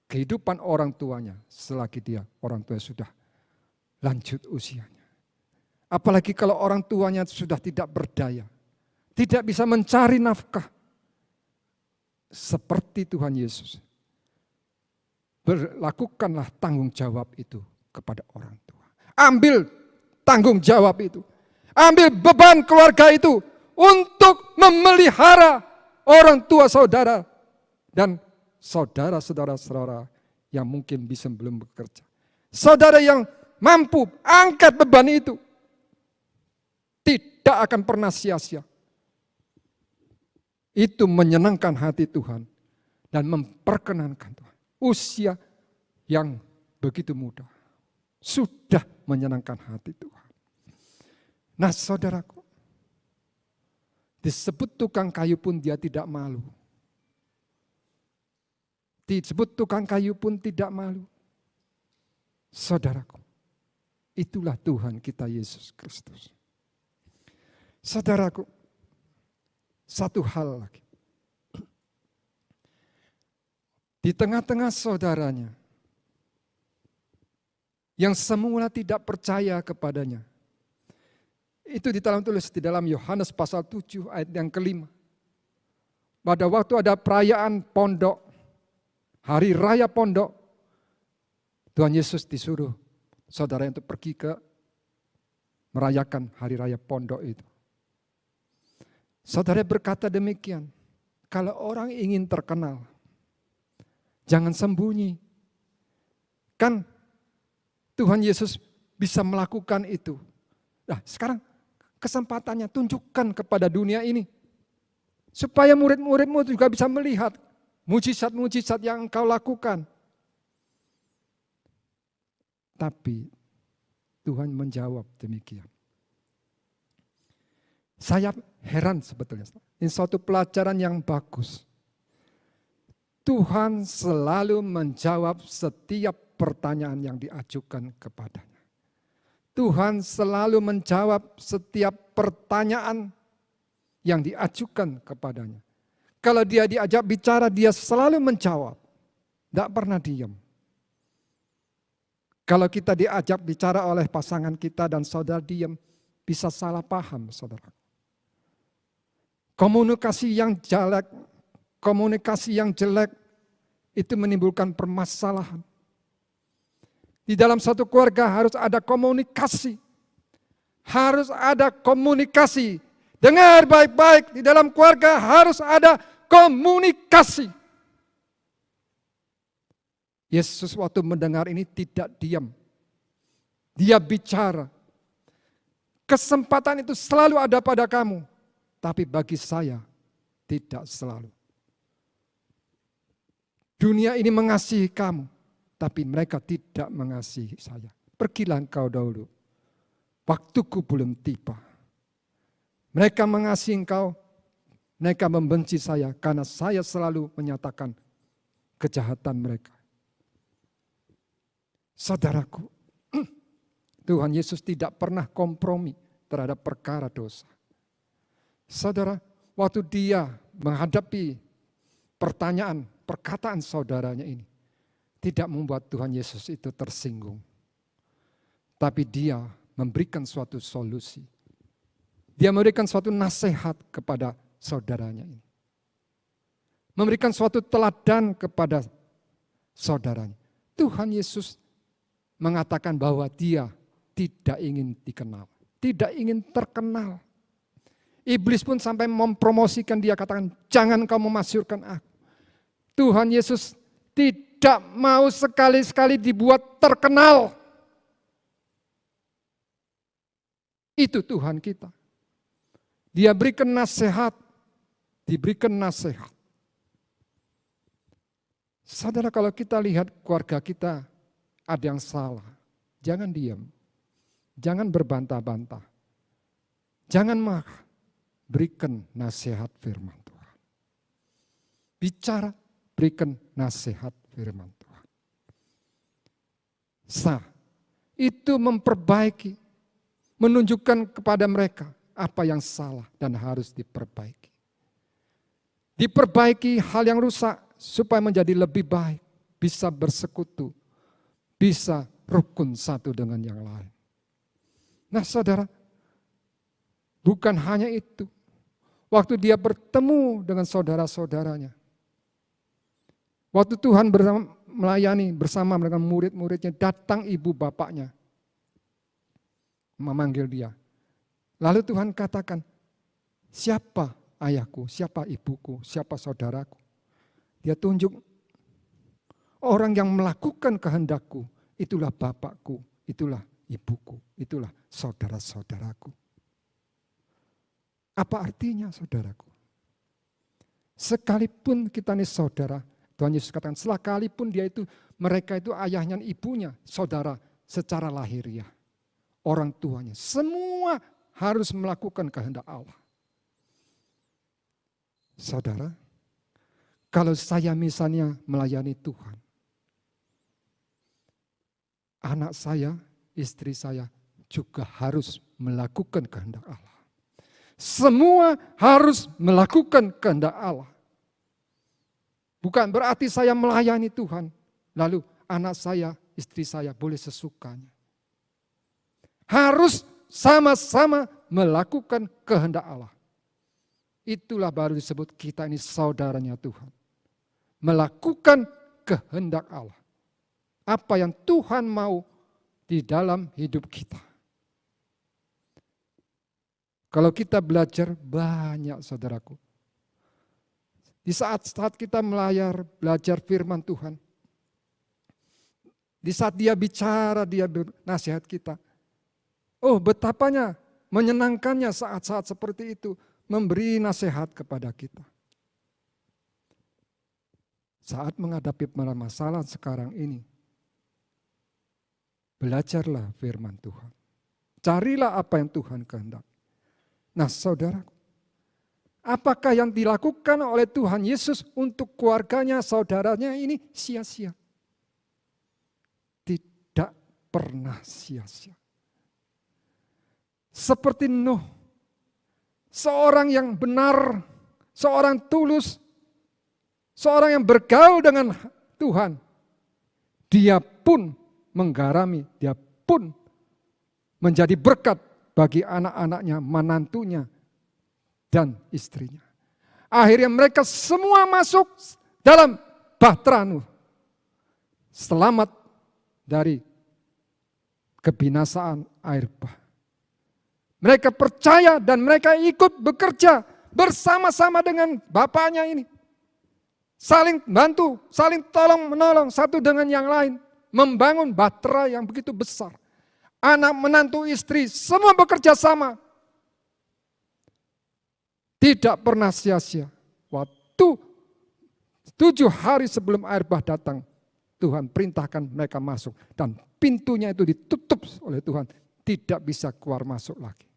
A: kehidupan orang tuanya selagi orang tua sudah lanjut usianya. Apalagi kalau orang tuanya sudah tidak berdaya, tidak bisa mencari nafkah. Seperti Tuhan Yesus, berlakukanlah tanggung jawab itu kepada orang tua. Ambil tanggung jawab itu. Ambil beban keluarga itu untuk memelihara orang tua saudara dan saudara-saudara yang mungkin bisa belum bekerja. Saudara yang mampu angkat beban itu tidak akan pernah sia-sia. Itu menyenangkan hati Tuhan dan memperkenankan Tuhan. Usia yang begitu muda sudah menyenangkan hati Tuhan. Nah saudaraku, disebut tukang kayu pun dia tidak malu. Disebut tukang kayu pun tidak malu. Saudaraku, itulah Tuhan kita Yesus Kristus. Saudaraku, satu hal lagi. Di tengah-tengah saudaranya, yang semula tidak percaya kepadanya. Itu tulis di dalam Yohanes pasal 7 ayat yang kelima. Pada waktu ada perayaan pondok, hari raya pondok, Tuhan Yesus disuruh saudara untuk pergi ke merayakan hari raya pondok itu. Saudara berkata demikian, kalau orang ingin terkenal, jangan sembunyi. Kan Tuhan Yesus bisa melakukan itu. Nah sekarang kesempatannya tunjukkan kepada dunia ini. Supaya murid-muridmu juga bisa melihat mujizat-mujizat yang engkau lakukan. Tapi Tuhan menjawab demikian. Saya heran sebetulnya. Ini suatu pelajaran yang bagus. Tuhan selalu menjawab setiap pertanyaan yang diajukan kepadanya. Tuhan selalu menjawab setiap pertanyaan yang diajukan kepadanya. Kalau dia diajak bicara, dia selalu menjawab. Tidak pernah diam. Kalau kita diajak bicara oleh pasangan kita dan saudara diam, bisa salah paham saudara. Komunikasi yang jelek itu menimbulkan permasalahan. Di dalam satu keluarga harus ada komunikasi. Harus ada komunikasi. Dengar baik-baik, di dalam keluarga harus ada komunikasi. Yesus waktu mendengar ini tidak diam. Dia bicara. Kesempatan itu selalu ada pada kamu. Tapi bagi saya, Tidak selalu. Dunia ini mengasihi kamu, tapi mereka tidak mengasihi saya. Pergilah engkau dahulu, waktuku belum tiba. Mereka mengasihi engkau, mereka membenci saya karena saya selalu menyatakan kejahatan mereka. Saudaraku, Tuhan Yesus tidak pernah kompromi terhadap perkara dosa. Saudara, waktu dia menghadapi pertanyaan, perkataan saudaranya ini, tidak membuat Tuhan Yesus itu tersinggung. Tapi dia memberikan suatu solusi. Dia memberikan suatu nasihat kepada saudaranya ini. Memberikan suatu teladan kepada saudaranya. Tuhan Yesus mengatakan bahwa dia tidak ingin dikenal. Tidak ingin terkenal. Iblis pun sampai mempromosikan dia, katakan, jangan kamu masyhurkan aku. Tuhan Yesus tidak mau sekali-sekali dibuat terkenal. Itu Tuhan kita. Dia berikan nasihat, diberikan nasihat. Saudara, kalau kita lihat keluarga kita ada yang salah, jangan diam. Jangan berbantah-bantah. Jangan marah. Berikan nasihat firman Tuhan. Bicara, berikan nasihat firman Tuhan. Itu memperbaiki, menunjukkan kepada mereka apa yang salah dan harus diperbaiki. Diperbaiki hal yang rusak supaya menjadi lebih baik, bisa bersekutu, bisa rukun satu dengan yang lain. Nah saudara, bukan hanya itu. Waktu dia bertemu dengan saudara-saudaranya, waktu Tuhan melayani bersama dengan murid-muridnya, datang ibu bapaknya memanggil dia. Lalu Tuhan katakan, siapa ayahku, siapa ibuku, siapa saudaraku? Dia tunjuk orang yang melakukan kehendakku, itulah bapakku, itulah ibuku, itulah saudara-saudaraku. Apa artinya saudaraku? Sekalipun kita ini saudara, Tuhan Yesus katakan, sekalipun mereka itu ayahnya, ibunya, saudara secara lahiriah, orang tuanya, semua harus melakukan kehendak Allah. Saudara, kalau saya misalnya melayani Tuhan, anak saya, istri saya juga harus melakukan kehendak Allah. Semua harus melakukan kehendak Allah. Bukan berarti saya melayani Tuhan, lalu anak saya, istri saya boleh sesukanya. Harus sama-sama melakukan kehendak Allah. Itulah baru disebut kita ini saudaranya Tuhan. Melakukan kehendak Allah. Apa yang Tuhan mau di dalam hidup kita. Kalau kita belajar banyak saudaraku. Di saat-saat kita belajar firman Tuhan. Di saat dia bicara, dia bernasihat kita. Oh betapanya menyenangkannya saat-saat seperti itu. Memberi nasihat kepada kita. Saat menghadapi masalah sekarang ini. Belajarlah firman Tuhan. Carilah apa yang Tuhan kehendaki. Nah saudaraku, apakah yang dilakukan oleh Tuhan Yesus untuk keluarganya, saudaranya ini sia-sia? Tidak pernah sia-sia. Seperti Nuh, seorang yang benar, seorang tulus, seorang yang bergaul dengan Tuhan. Dia pun menggarami, dia pun menjadi berkat bagi anak-anaknya, menantunya, dan istrinya. Akhirnya mereka semua masuk dalam bahtera Nuh. Selamat dari kebinasaan air bah. Mereka percaya dan mereka ikut bekerja bersama-sama dengan bapaknya ini. Saling bantu, saling tolong menolong satu dengan yang lain. Membangun bahtera yang begitu besar. Anak, menantu, istri, semua bekerja sama. Tidak pernah sia-sia. 7 hari sebelum air bah datang, Tuhan perintahkan mereka masuk. Dan pintunya itu ditutup oleh Tuhan. Tidak bisa keluar masuk lagi.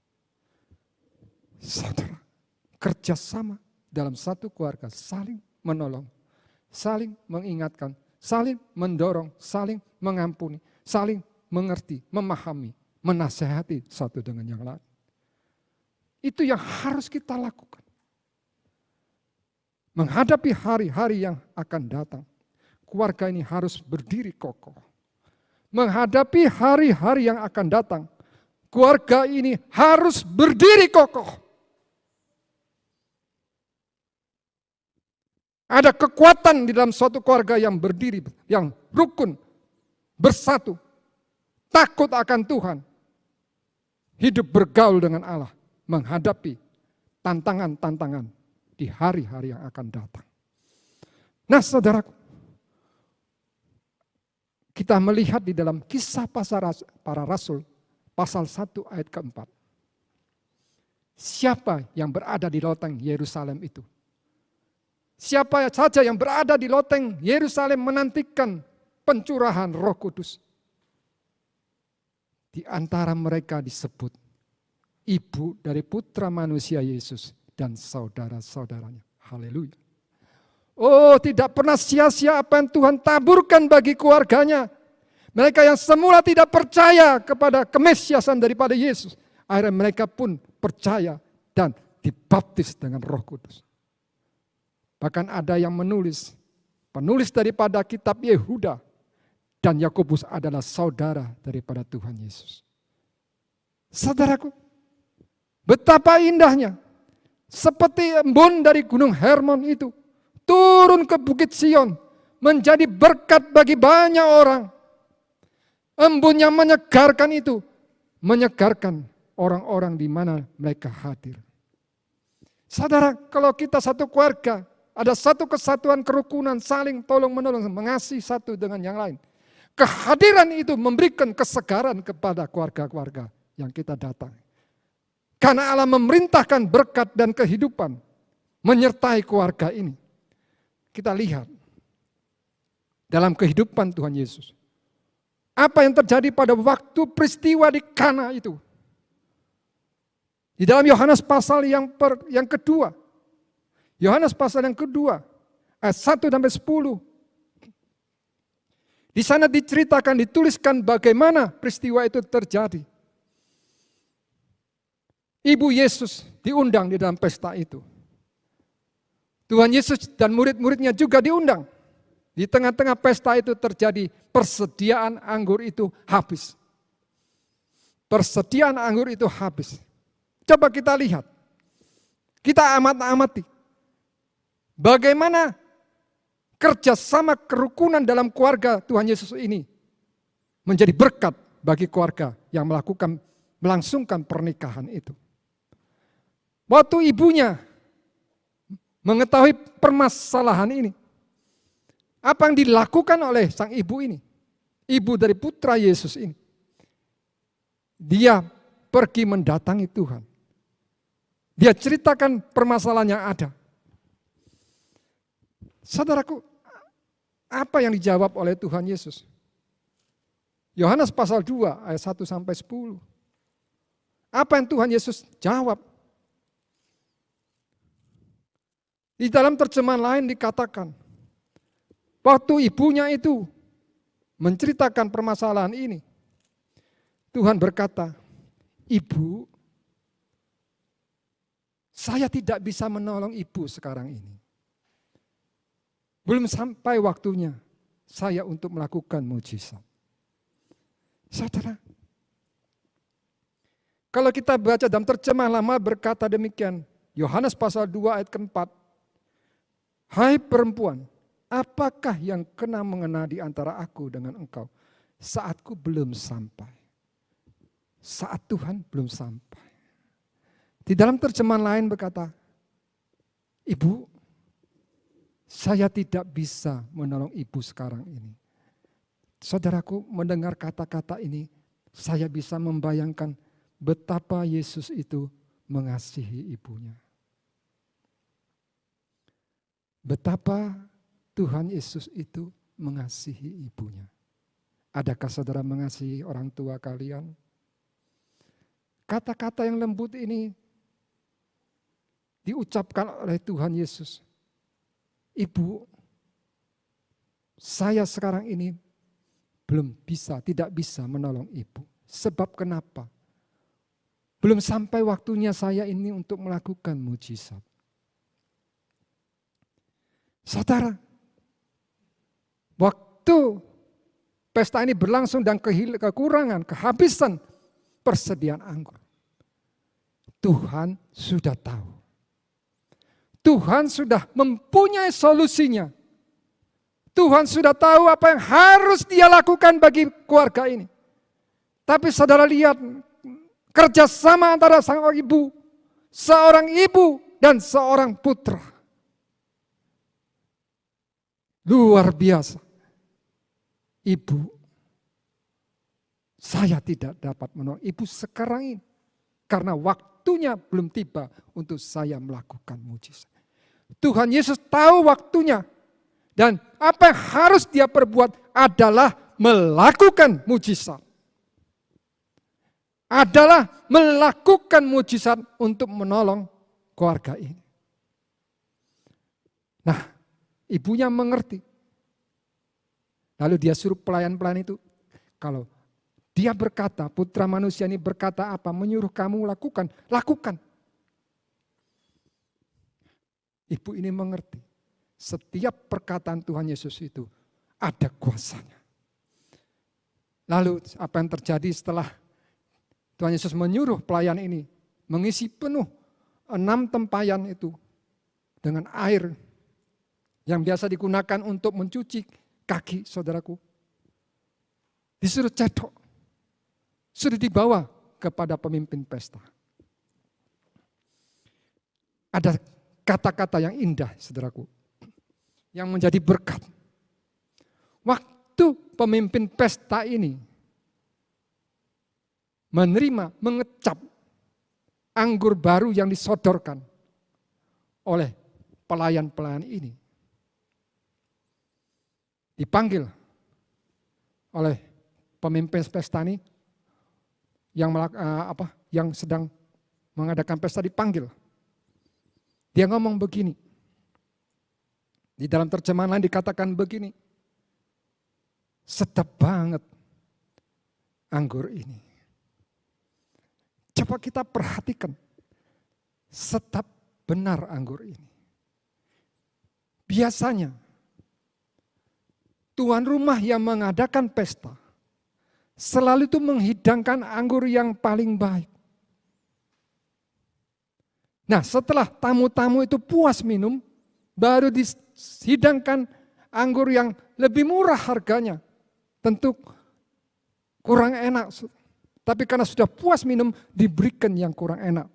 A: Saudara, kerjasama dalam satu keluarga saling menolong, saling mengingatkan, saling mendorong, saling mengampuni, saling mengerti, memahami, menasehati satu dengan yang lain. Itu yang harus kita lakukan. Menghadapi hari-hari yang akan datang, keluarga ini harus berdiri kokoh. Menghadapi hari-hari yang akan datang, keluarga ini harus berdiri kokoh. Ada kekuatan di dalam suatu keluarga yang berdiri, yang rukun, bersatu, takut akan Tuhan, hidup bergaul dengan Allah, menghadapi tantangan-tantangan di hari-hari yang akan datang. Nah saudaraku, kita melihat di dalam kisah para rasul, pasal 1 ayat ke-4. Siapa yang berada di loteng Yerusalem itu? Siapa saja yang berada di loteng Yerusalem menantikan pencurahan Roh Kudus. Di antara mereka disebut ibu dari putra manusia Yesus dan saudara-saudaranya. Haleluya. Oh, tidak pernah sia-sia apa yang Tuhan taburkan bagi keluarganya. Mereka yang semula tidak percaya kepada kemesiasan daripada Yesus, akhirnya mereka pun percaya dan dibaptis dengan Roh Kudus. Bahkan ada yang penulis daripada kitab Yehuda dan Yakobus adalah saudara daripada Tuhan Yesus. Saudaraku, betapa indahnya. Seperti embun dari Gunung Hermon itu turun ke Bukit Sion menjadi berkat bagi banyak orang. Embun yang menyegarkan itu menyegarkan orang-orang di mana mereka hadir. Saudara, kalau kita satu keluarga, ada satu kesatuan kerukunan, saling tolong-menolong, mengasihi satu dengan yang lain. Kehadiran itu memberikan kesegaran kepada keluarga-keluarga yang kita datang. Karena Allah memerintahkan berkat dan kehidupan menyertai keluarga ini. Kita lihat dalam kehidupan Tuhan Yesus. Apa yang terjadi pada waktu peristiwa di Kana itu. Di dalam Yohanes pasal yang kedua. Yohanes pasal yang kedua, ayat 1-10. Di sana diceritakan, dituliskan bagaimana peristiwa itu terjadi. Ibu Yesus diundang di dalam pesta itu. Tuhan Yesus dan murid-muridnya juga diundang. Di tengah-tengah pesta itu terjadi persediaan anggur itu habis. Persediaan anggur itu habis. Coba kita lihat. Kita amati. Bagaimana kerjasama kerukunan dalam keluarga Tuhan Yesus ini menjadi berkat bagi keluarga yang melangsungkan pernikahan itu. Waktu ibunya mengetahui permasalahan ini, apa yang dilakukan oleh sang ibu ini, ibu dari putra Yesus ini, dia pergi mendatangi Tuhan. Dia ceritakan permasalahan yang ada. Saudaraku, apa yang dijawab oleh Tuhan Yesus? Yohanes pasal 2 ayat 1-10. Apa yang Tuhan Yesus jawab? Di dalam terjemahan lain dikatakan, waktu ibunya itu menceritakan permasalahan ini, Tuhan berkata, "Ibu, saya tidak bisa menolong ibu sekarang ini. Belum sampai waktunya saya untuk melakukan mujizat." Saudara, kalau kita baca dalam terjemahan lama berkata demikian, Yohanes pasal 2 ayat ke-4, "Hai perempuan, apakah yang kena mengena di antara aku dengan engkau? Saatku belum sampai." Saat Tuhan belum sampai. Di dalam terjemahan lain berkata, "Ibu, saya tidak bisa menolong ibu sekarang ini." Saudaraku, mendengar kata-kata ini, saya bisa membayangkan betapa Yesus itu mengasihi ibunya. Betapa Tuhan Yesus itu mengasihi ibunya. Adakah saudara mengasihi orang tua kalian? Kata-kata yang lembut ini diucapkan oleh Tuhan Yesus. Ibu, saya sekarang ini tidak bisa menolong ibu. Sebab kenapa? Belum sampai waktunya saya ini untuk melakukan mujizat. Saudara, waktu pesta ini berlangsung dan kekurangan, kehabisan persediaan anggur. Tuhan sudah tahu. Tuhan sudah mempunyai solusinya. Tuhan sudah tahu apa yang harus dia lakukan bagi keluarga ini. Tapi saudara lihat kerjasama antara seorang ibu dan seorang putra. Luar biasa. Ibu, saya tidak dapat menolong ibu sekarang ini. Karena waktunya belum tiba untuk saya melakukan mujizat. Tuhan Yesus tahu waktunya. Dan apa yang harus dia perbuat adalah melakukan mujizat. Adalah melakukan mujizat untuk menolong keluarga ini. Nah, ibunya mengerti. Lalu dia suruh pelayan-pelayan itu, kalau dia berkata, putra manusia ini berkata apa, menyuruh kamu lakukan, lakukan. Ibu ini mengerti. Setiap perkataan Tuhan Yesus itu ada kuasanya. Lalu apa yang terjadi setelah Tuhan Yesus menyuruh pelayan ini mengisi penuh 6 tempayan itu dengan air yang biasa digunakan untuk mencuci kaki saudaraku. Disuruh cedok, suruh dibawa kepada pemimpin pesta. Ada kata-kata yang indah saudaraku, yang menjadi berkat. Waktu pemimpin pesta ini menerima, mengecap anggur baru yang disodorkan oleh pelayan-pelayan ini. Dipanggil oleh pemimpin pesta ini yang sedang mengadakan pesta, dipanggil. Dia ngomong begini. Di dalam terjemahan lain dikatakan begini. Sedap banget anggur ini. Coba kita perhatikan. Sedap benar anggur ini. Biasanya tuan rumah yang mengadakan pesta selalu itu menghidangkan anggur yang paling baik. Nah, setelah tamu-tamu itu puas minum, baru dihidangkan anggur yang lebih murah harganya. Tentu kurang enak. Tapi karena sudah puas minum, diberikan yang kurang enak.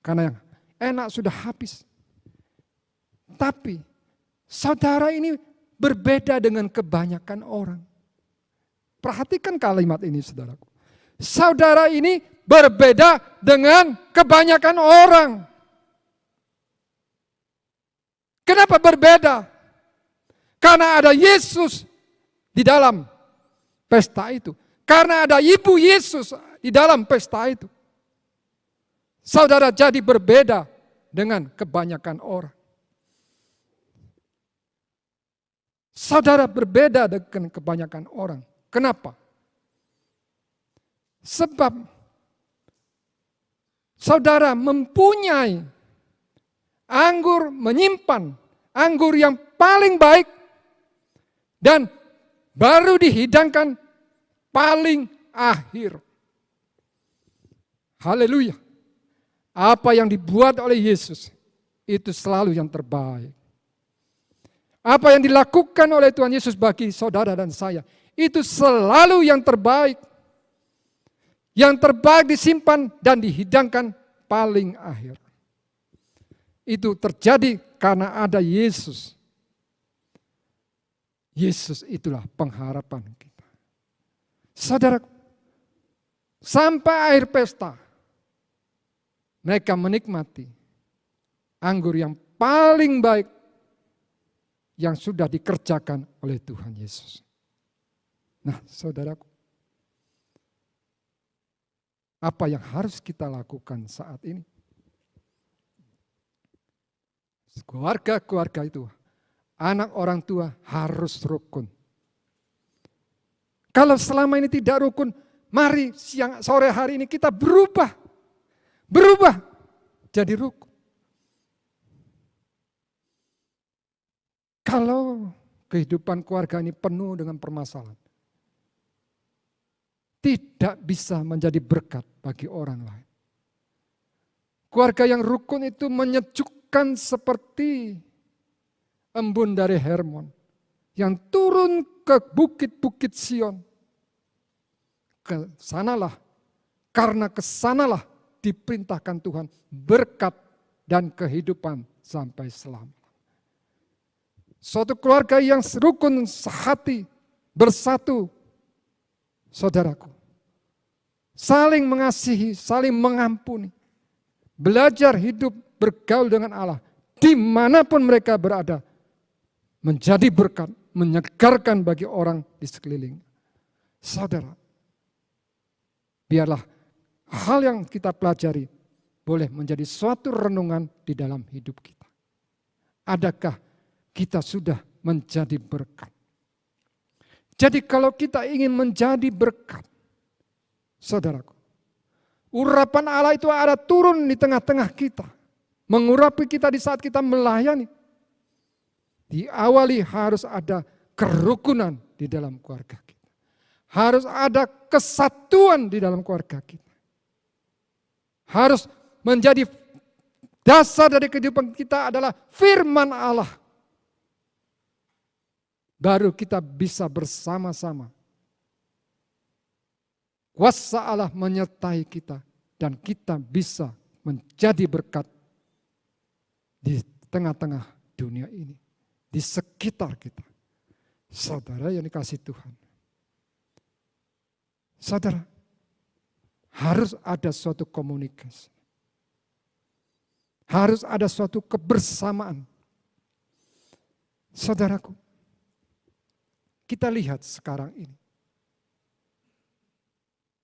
A: Karena yang enak sudah habis. Tapi saudara ini berbeda dengan kebanyakan orang. Perhatikan kalimat ini saudaraku. Saudara ini berbeda dengan kebanyakan orang. Kenapa berbeda? Karena ada Yesus di dalam pesta itu. Karena ada ibu Yesus di dalam pesta itu. Saudara jadi berbeda dengan kebanyakan orang. Saudara berbeda dengan kebanyakan orang. Kenapa? Sebab saudara mempunyai anggur, menyimpan anggur yang paling baik dan baru dihidangkan paling akhir. Haleluya. Apa yang dibuat oleh Yesus itu selalu yang terbaik. Apa yang dilakukan oleh Tuhan Yesus bagi saudara dan saya itu selalu yang terbaik. Yang terbaik disimpan dan dihidangkan paling akhir. Itu terjadi karena ada Yesus. Yesus itulah pengharapan kita. Saudara, sampai akhir pesta, mereka menikmati anggur yang paling baik yang sudah dikerjakan oleh Tuhan Yesus. Nah, saudaraku, apa yang harus kita lakukan saat ini? Keluarga-keluarga itu, anak orang tua harus rukun. Kalau selama ini tidak rukun, mari sore hari ini kita berubah jadi rukun. Kalau kehidupan keluarga ini penuh dengan permasalahan, tidak bisa menjadi berkat bagi orang lain. Keluarga yang rukun itu menyejukkan seperti embun dari Hermon yang turun ke bukit-bukit Sion. Karena kesanalah diperintahkan Tuhan berkat dan kehidupan sampai selamanya. Suatu keluarga yang rukun sehati, bersatu, saudaraku, saling mengasihi, saling mengampuni, belajar hidup bergaul dengan Allah, dimanapun mereka berada, menjadi berkat, menyegarkan bagi orang di sekeliling. Saudara, biarlah hal yang kita pelajari boleh menjadi suatu renungan di dalam hidup kita. Adakah kita sudah menjadi berkat? Jadi kalau kita ingin menjadi berkat, saudaraku, urapan Allah itu ada turun di tengah-tengah kita, mengurapi kita di saat kita melayani. Diawali harus ada kerukunan di dalam keluarga kita. Harus ada kesatuan di dalam keluarga kita. Harus menjadi dasar dari kehidupan kita adalah firman Allah. Baru kita bisa bersama-sama. Kuasa Allah menyertai kita dan kita bisa menjadi berkat di tengah-tengah dunia ini, di sekitar kita. Saudara yang dikasihi Tuhan. Saudara, harus ada suatu komunikasi. Harus ada suatu kebersamaan. Saudaraku, kita lihat sekarang ini.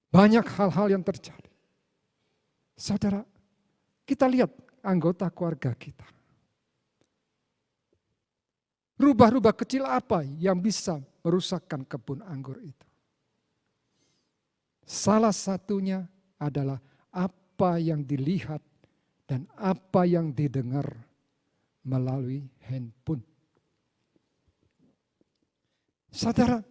A: Banyak hal-hal yang terjadi. Saudara, kita lihat anggota keluarga kita. Rubah-rubah kecil apa yang bisa merusakkan kebun anggur itu? Salah satunya adalah apa yang dilihat dan apa yang didengar melalui handphone. Saudara,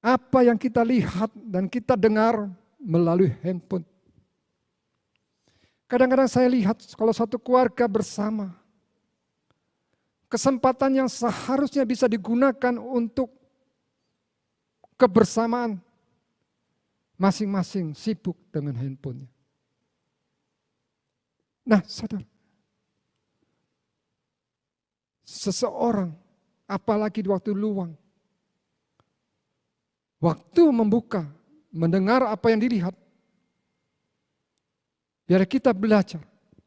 A: apa yang kita lihat dan kita dengar melalui handphone. Kadang-kadang saya lihat kalau satu keluarga bersama, kesempatan yang seharusnya bisa digunakan untuk kebersamaan, masing-masing sibuk dengan handphonenya. Nah, saudara, seseorang apalagi di waktu luang, waktu membuka, mendengar apa yang dilihat, biar kita belajar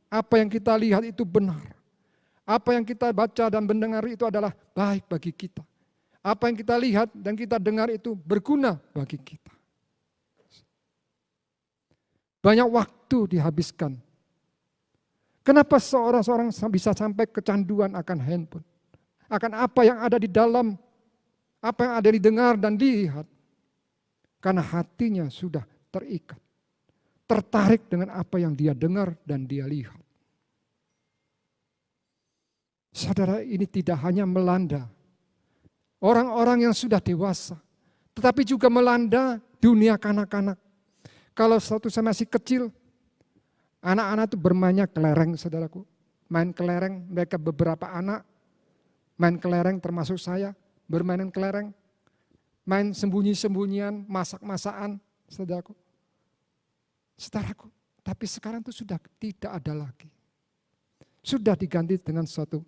A: apa yang kita lihat itu benar. Apa yang kita baca dan mendengar itu adalah baik bagi kita. Apa yang kita lihat dan kita dengar itu berguna bagi kita. Banyak waktu dihabiskan. Kenapa seorang bisa sampai kecanduan akan handphone? Akan apa yang ada di dalam, apa yang ada didengar dan dilihat. Karena hatinya sudah terikat. Tertarik dengan apa yang dia dengar dan dia lihat. Saudara, ini tidak hanya melanda orang-orang yang sudah dewasa, tetapi juga melanda dunia kanak-kanak. Kalau suatu saya masih kecil, anak-anak itu bermainnya kelereng, saudaraku. Main kelereng, mereka beberapa anak main kelereng termasuk saya, bermain kelereng. Main sembunyi-sembunyian, masak-masakan, saudaraku. Saudaraku, tapi sekarang itu sudah tidak ada lagi. Sudah diganti dengan suatu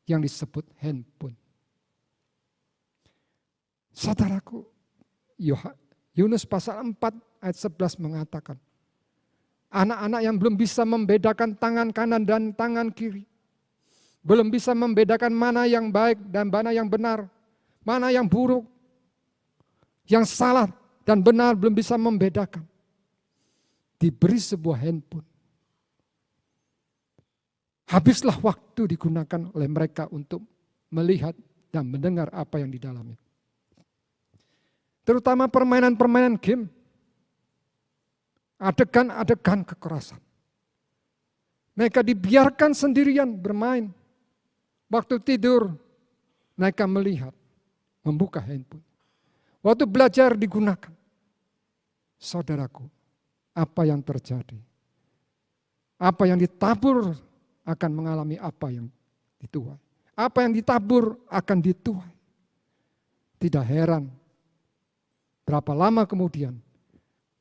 A: yang disebut handphone. Saudaraku, Yunus pasal 4 ayat 11 mengatakan, anak-anak yang belum bisa membedakan tangan kanan dan tangan kiri, belum bisa membedakan mana yang baik dan mana yang benar, mana yang buruk, yang salah dan benar belum bisa membedakan. Diberi sebuah handphone. Habislah waktu digunakan oleh mereka untuk melihat dan mendengar apa yang di dalamnya. Terutama permainan-permainan game, adegan-adegan kekerasan. Mereka dibiarkan sendirian bermain. Waktu tidur, mereka melihat, membuka handphone. Waktu belajar digunakan. Saudaraku, apa yang terjadi? Apa yang ditabur akan mengalami apa yang dituai. Apa yang ditabur akan dituai. Tidak heran, berapa lama kemudian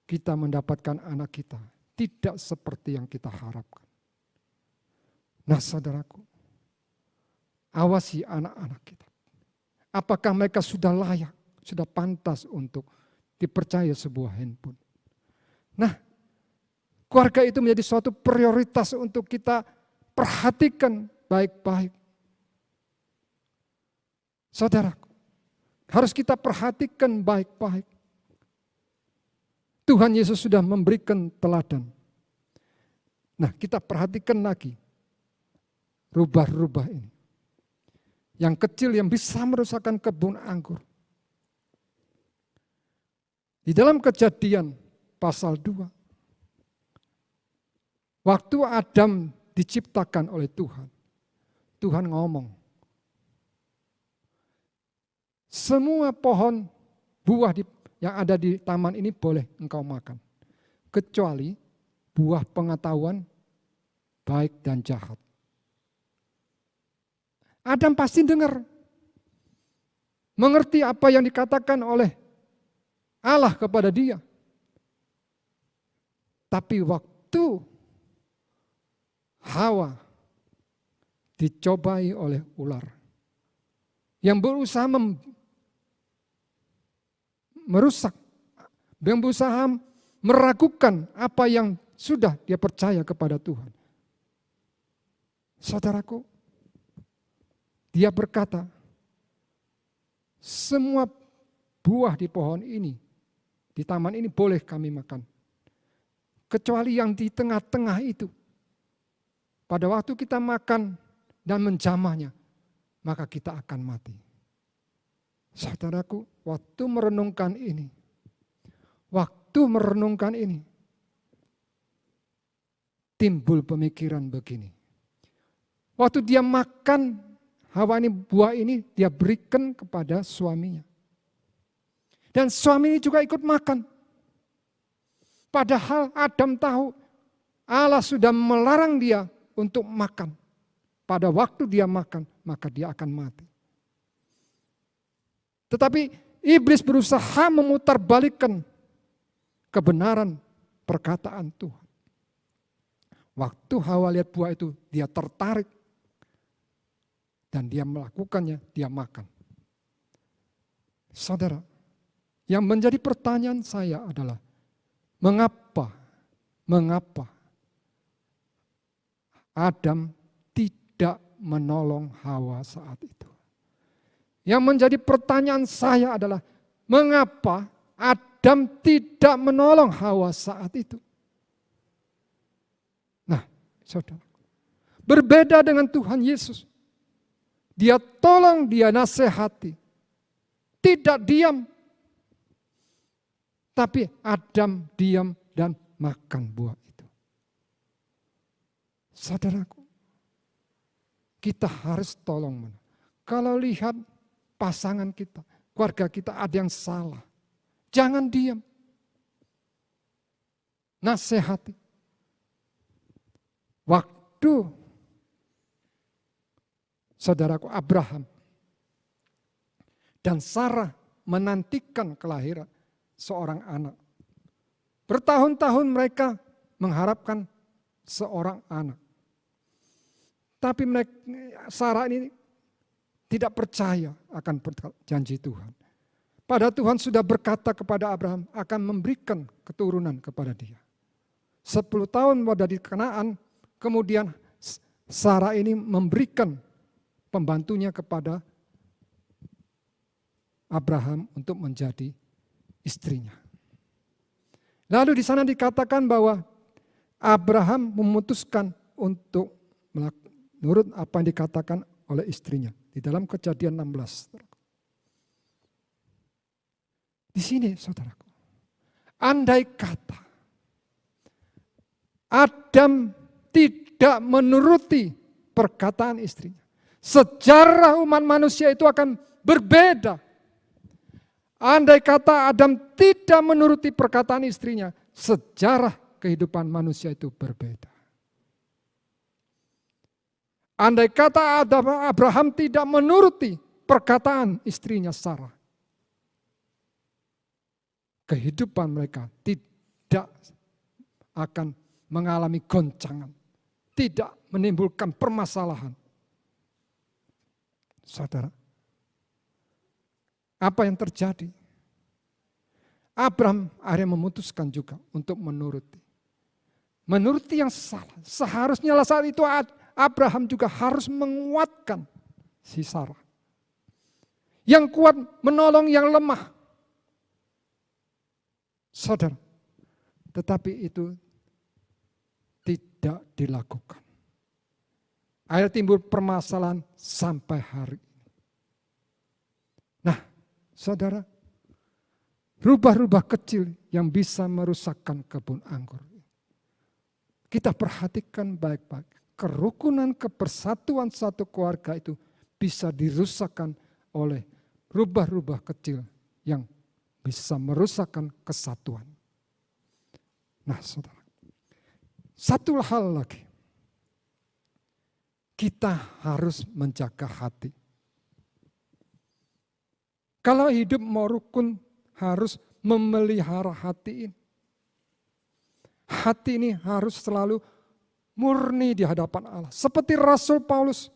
A: kita mendapatkan anak kita tidak seperti yang kita harapkan. Nah saudaraku, awasi anak-anak kita. Apakah mereka sudah layak, sudah pantas untuk dipercaya sebuah handphone? Nah, keluarga itu menjadi suatu prioritas untuk kita perhatikan baik-baik. Saudaraku, harus kita perhatikan baik-baik. Tuhan Yesus sudah memberikan teladan. Nah, kita perhatikan lagi rubah-rubah ini. Yang kecil yang bisa merusakkan kebun anggur. Di dalam Kejadian pasal 2. Waktu Adam diciptakan oleh Tuhan. Tuhan ngomong. Semua pohon buah yang ada di taman ini boleh engkau makan. Kecuali buah pengetahuan baik dan jahat. Adam pasti dengar. Mengerti apa yang dikatakan oleh Allah kepada dia. Tapi waktu Hawa dicobai oleh ular yang berusaha merusak, yang berusaha meragukan apa yang sudah dia percaya kepada Tuhan. Saudaraku, dia berkata, semua buah di pohon ini, di taman ini boleh kami makan. Kecuali yang di tengah-tengah itu. Pada waktu kita makan dan menjamahnya, maka kita akan mati. Saudaraku, waktu merenungkan ini, timbul pemikiran begini. Waktu dia makan Hawa ini, buah ini dia berikan kepada suaminya. Dan suami ini juga ikut makan. Padahal Adam tahu Allah sudah melarang dia untuk makan. Pada waktu dia makan, maka dia akan mati. Tetapi iblis berusaha memutarbalikkan kebenaran perkataan Tuhan. Waktu Hawa lihat buah itu, dia tertarik. Dan dia melakukannya, dia makan. Saudara, yang menjadi pertanyaan saya adalah, mengapa Adam tidak menolong Hawa saat itu? Yang menjadi pertanyaan saya adalah, mengapa Adam tidak menolong Hawa saat itu? Nah, saudara, berbeda dengan Tuhan Yesus. Dia tolong, dia nasihati. Tidak diam. Tapi Adam diam dan makan buah itu. Saudaraku, kita harus tolong. Kalau lihat pasangan kita, keluarga kita ada yang salah, jangan diam. Nasihati. Waktu saudaraku Abraham dan Sarah menantikan kelahiran seorang anak. Bertahun-tahun mereka mengharapkan seorang anak. Tapi Sarah ini tidak percaya akan janji Tuhan. Padahal Tuhan sudah berkata kepada Abraham akan memberikan keturunan kepada dia. 10 tahun ada di Kanaan, kemudian Sarah ini memberikan pembantunya kepada Abraham untuk menjadi istrinya. Lalu di sana dikatakan bahwa Abraham memutuskan untuk menurut apa yang dikatakan oleh istrinya di dalam Kejadian 16. Di sini saudaraku, andai kata Adam tidak menuruti perkataan istrinya, sejarah umat manusia itu akan berbeda. Andai kata Adam tidak menuruti perkataan istrinya, sejarah kehidupan manusia itu berbeda. Andai kata Abraham tidak menuruti perkataan istrinya Sarah, kehidupan mereka tidak akan mengalami goncangan, tidak menimbulkan permasalahan. Saudara, apa yang terjadi? Abraham akhirnya memutuskan juga untuk menuruti. Menuruti yang salah. Seharusnya saat itu Abraham juga harus menguatkan si Sarah. Yang kuat menolong yang lemah. Saudara, tetapi itu tidak dilakukan. Akhirnya timbul permasalahan sampai hari ini. Nah, saudara, rubah-rubah kecil yang bisa merusakkan kebun anggur. Kita perhatikan baik-baik. Kerukunan, kepersatuan satu keluarga itu bisa dirusakkan oleh rubah-rubah kecil yang bisa merusakkan kesatuan. Nah, saudara, satu hal lagi. Kita harus menjaga hati. Kalau hidup mau rukun, harus memelihara hati ini. Hati ini harus selalu murni di hadapan Allah. Seperti Rasul Paulus,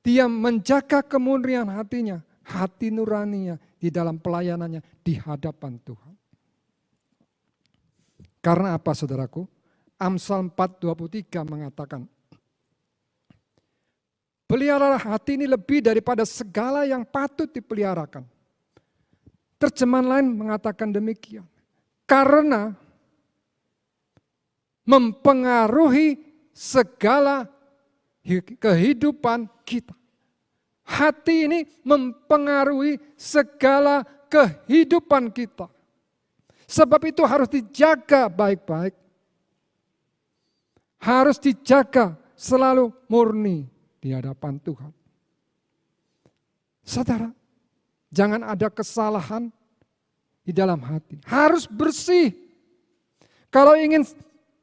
A: dia menjaga kemurnian hatinya, hati nuraninya di dalam pelayanannya di hadapan Tuhan. Karena apa saudaraku? Amsal 4:23 mengatakan, peliharalah hati ini lebih daripada segala yang patut dipeliharakan. Terjemahan lain mengatakan demikian. Karena mempengaruhi segala kehidupan kita. Hati ini mempengaruhi segala kehidupan kita. Sebab itu harus dijaga baik-baik. Harus dijaga selalu murni di hadapan Tuhan. Saudara, jangan ada kesalahan di dalam hati. Harus bersih. Kalau ingin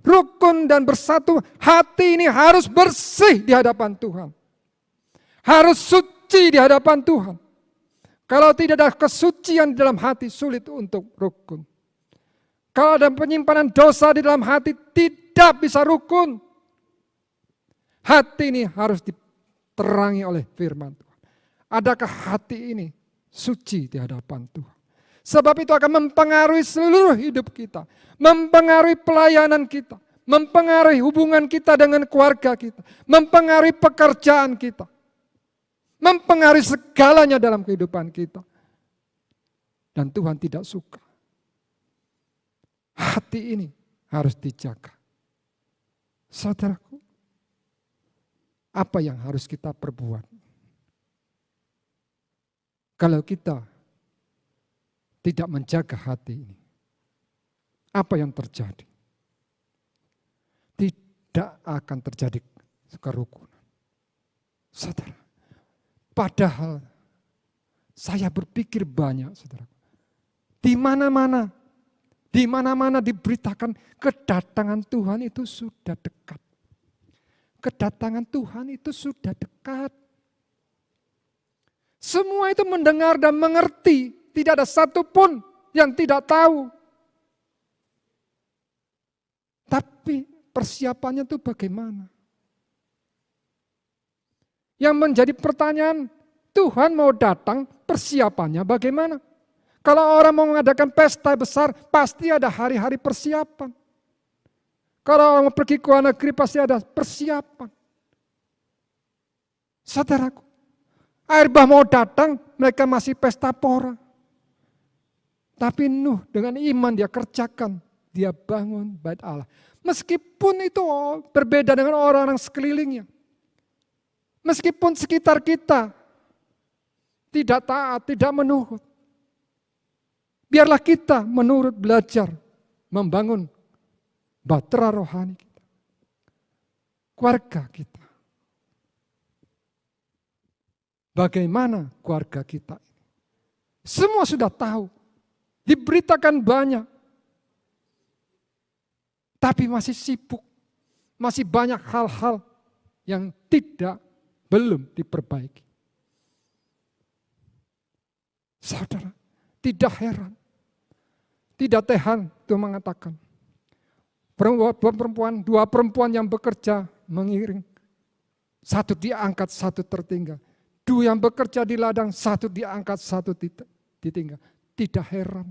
A: rukun dan bersatu, hati ini harus bersih di hadapan Tuhan. Harus suci di hadapan Tuhan. Kalau tidak ada kesucian di dalam hati, sulit untuk rukun. Kalau ada penyimpanan dosa di dalam hati, tidak bisa rukun. Hati ini harus diterangi oleh firman Tuhan. Adakah hati ini suci di hadapan Tuhan? Sebab itu akan mempengaruhi seluruh hidup kita. Mempengaruhi pelayanan kita. Mempengaruhi hubungan kita dengan keluarga kita. Mempengaruhi pekerjaan kita. Mempengaruhi segalanya dalam kehidupan kita. Dan Tuhan tidak suka. Hati ini harus dijaga. Saudaraku, apa yang harus kita perbuat? Kalau kita tidak menjaga hati ini, apa yang terjadi? Tidak akan terjadi kerukunan. Saudara, padahal saya berpikir banyak, saudara. Di mana-mana diberitakan kedatangan Tuhan itu sudah dekat. Kedatangan Tuhan itu sudah dekat. Semua itu mendengar dan mengerti. Tidak ada satupun yang tidak tahu. Tapi persiapannya itu bagaimana? Yang menjadi pertanyaan, Tuhan mau datang, persiapannya bagaimana? Kalau orang mau mengadakan pesta besar, pasti ada hari-hari persiapan. Kalau orang mau pergi ke luar negeri, pasti ada persiapan. Saudaraku, Air bah mau datang, mereka masih pesta pora. Tapi Nuh dengan iman dia kerjakan, dia bangun bait Allah. Meskipun itu berbeda dengan orang-orang sekelilingnya. Meskipun sekitar kita tidak taat, tidak menurut. Biarlah kita menurut belajar membangun bahtera rohani kita. Keluarga kita. Bagaimana keluarga kita? Semua sudah tahu. Diberitakan banyak. Tapi masih sibuk. Masih banyak hal-hal yang belum diperbaiki. Saudara, tidak heran. Tidak heran Tuhan mengatakan. Dua perempuan yang bekerja mengiring. Satu diangkat, satu tertinggal. Dua yang bekerja di ladang, satu diangkat, satu ditinggal. Tidak heran.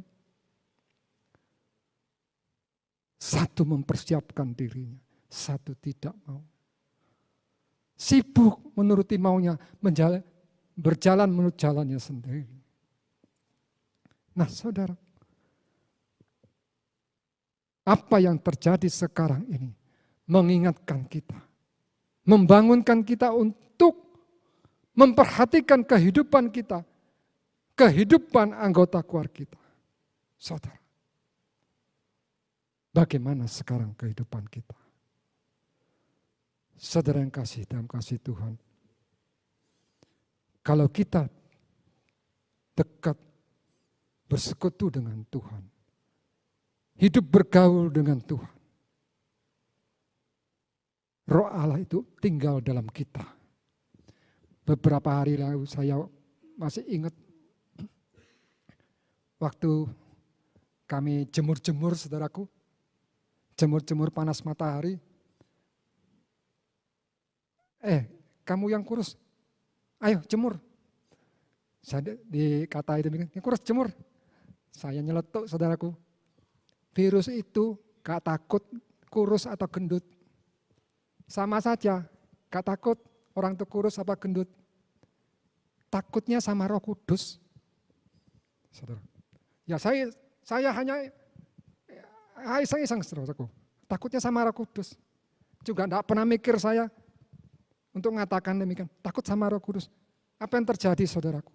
A: Satu mempersiapkan dirinya, satu tidak mau. Sibuk menuruti maunya, berjalan menurut jalannya sendiri. Nah saudara, apa yang terjadi sekarang ini mengingatkan kita, membangunkan kita untuk memperhatikan kehidupan kita, kehidupan anggota keluarga kita. Saudara, bagaimana sekarang kehidupan kita? Saudara yang kasih dalam kasih Tuhan, kalau kita dekat bersekutu dengan Tuhan, hidup bergaul dengan Tuhan, Roh Allah itu tinggal dalam kita. Beberapa hari lalu saya masih ingat waktu kami jemur-jemur, saudaraku, jemur-jemur panas matahari. Kamu yang kurus, ayo jemur. Saya dikatai demikian, yang kurus jemur. Saya nyeletuk, saudaraku. Virus itu gak takut kurus atau gendut. Sama saja, gak takut orang itu kurus apa gendut. Takutnya sama Roh Kudus. Saudara. Ya saya hanya iseng-iseng, saudaraku. Takutnya sama Roh Kudus. Juga enggak pernah mikir saya untuk mengatakan demikian. Takut sama Roh Kudus. Apa yang terjadi, saudaraku?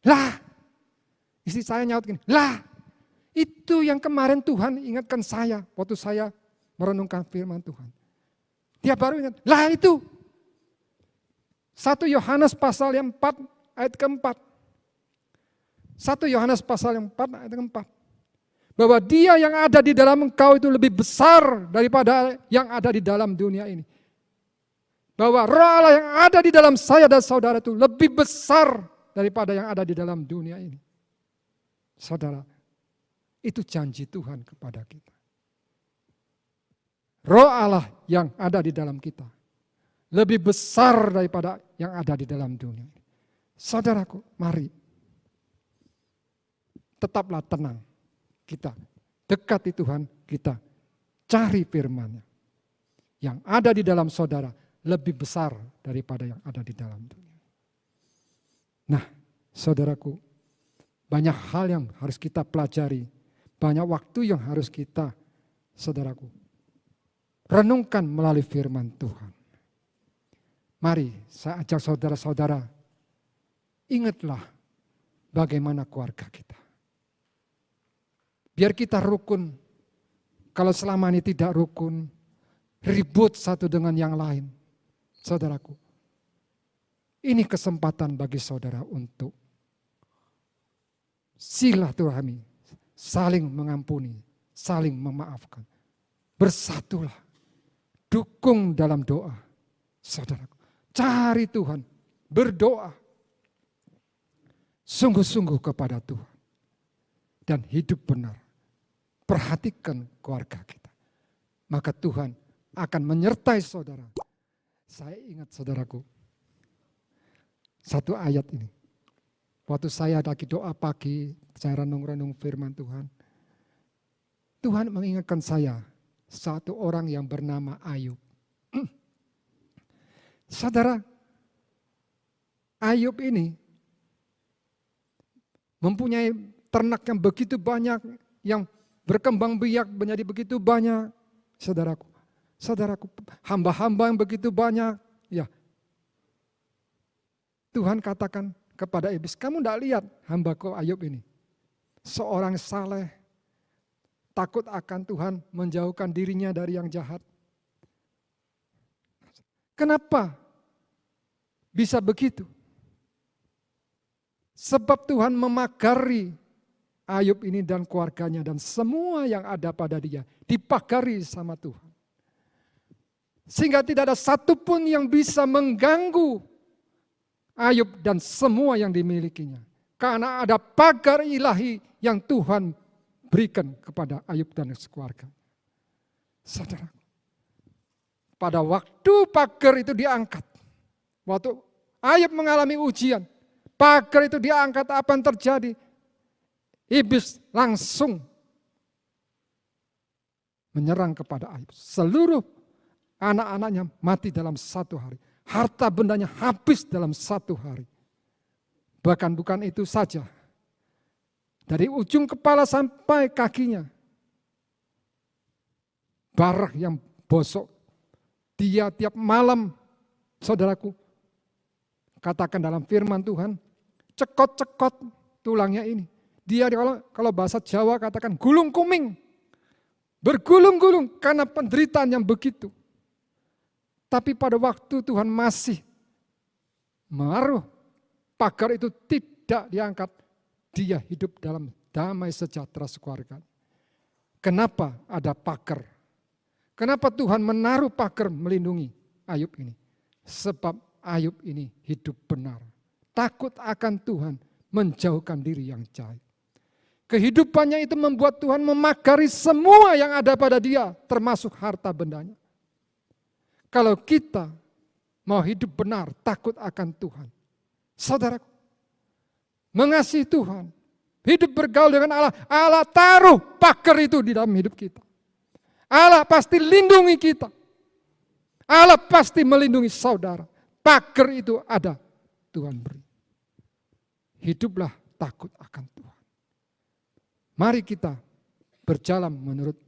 A: Lah, istri saya nyaut gini, lah, itu yang kemarin Tuhan ingatkan saya waktu saya merenungkan firman Tuhan. Dia baru ingat, lah itu 1 Yohanes pasal yang 4 ayat keempat. 1 Yohanes pasal yang 4 ayat keempat. Bahwa dia yang ada di dalam engkau itu lebih besar daripada yang ada di dalam dunia ini. Bahwa Roh Allah yang ada di dalam saya dan saudara itu lebih besar daripada yang ada di dalam dunia ini. Saudara, itu janji Tuhan kepada kita. Roh Allah yang ada di dalam kita lebih besar daripada yang ada di dalam dunia ini. Saudaraku, mari tetaplah tenang. Kita dekati Tuhan, kita cari firman-Nya. Yang ada di dalam saudara lebih besar daripada yang ada di dalam dunia. Nah, saudaraku, banyak hal yang harus kita pelajari, banyak waktu yang harus kita, saudaraku, renungkan melalui firman Tuhan. Mari saya ajak saudara-saudara, ingatlah bagaimana keluarga kita. Biar kita rukun, kalau selama ini tidak rukun, ribut satu dengan yang lain. Saudaraku, ini kesempatan bagi saudara untuk silaturahmi, saling mengampuni, saling memaafkan. Bersatulah, dukung dalam doa. Saudaraku, cari Tuhan, berdoa. Sungguh-sungguh kepada Tuhan. Dan hidup benar. Perhatikan keluarga kita. Maka Tuhan akan menyertai saudara. Saya ingat saudaraku, satu ayat ini. Waktu saya lagi doa pagi, saya renung-renung firman Tuhan. Tuhan mengingatkan saya, satu orang yang bernama Ayub. Saudara, Ayub ini mempunyai ternak yang begitu banyak, yang berkembang biak menjadi begitu banyak. Saudaraku, hamba-hamba yang begitu banyak. Ya, Tuhan katakan kepada iblis, kamu tidak lihat hambaku Ayub ini. Seorang saleh, takut akan Tuhan, menjauhkan dirinya dari yang jahat. Kenapa bisa begitu? Sebab Tuhan memagari Ayub ini dan keluarganya dan semua yang ada pada dia. Dipagari sama Tuhan. Sehingga tidak ada satupun yang bisa mengganggu Ayub dan semua yang dimilikinya. Karena ada pagar ilahi yang Tuhan berikan kepada Ayub dan sekeluarga. Saudara, pada waktu pagar itu diangkat, waktu Ayub mengalami ujian, pagar itu diangkat, apa yang terjadi? Iblis langsung menyerang kepada Ayub. Seluruh anak-anaknya mati dalam 1 hari. Harta bendanya habis dalam 1 hari. Bahkan bukan itu saja. Dari ujung kepala sampai kakinya, barah yang bosok. Dia tiap malam, saudaraku, katakan dalam firman Tuhan, cekot-cekot tulangnya ini. Dia kalau bahasa Jawa katakan gulung kuming. Bergulung-gulung karena penderitaan yang begitu. Tapi pada waktu Tuhan masih menaruh pagar itu tidak diangkat, dia hidup dalam damai sejahtera sekeluarga. Kenapa ada pagar? Kenapa Tuhan menaruh pagar melindungi Ayub ini? Sebab Ayub ini hidup benar. Takut akan Tuhan, menjauhkan diri yang jahat. Kehidupannya itu membuat Tuhan memagari semua yang ada pada dia, termasuk harta bendanya. Kalau kita mau hidup benar, takut akan Tuhan, saudaraku, mengasihi Tuhan, hidup bergaul dengan Allah, Allah taruh pagar itu di dalam hidup kita. Allah pasti lindungi kita. Allah pasti melindungi saudara. Pagar itu ada, Tuhan beri. Hiduplah takut akan Tuhan. Mari kita berjalan menurut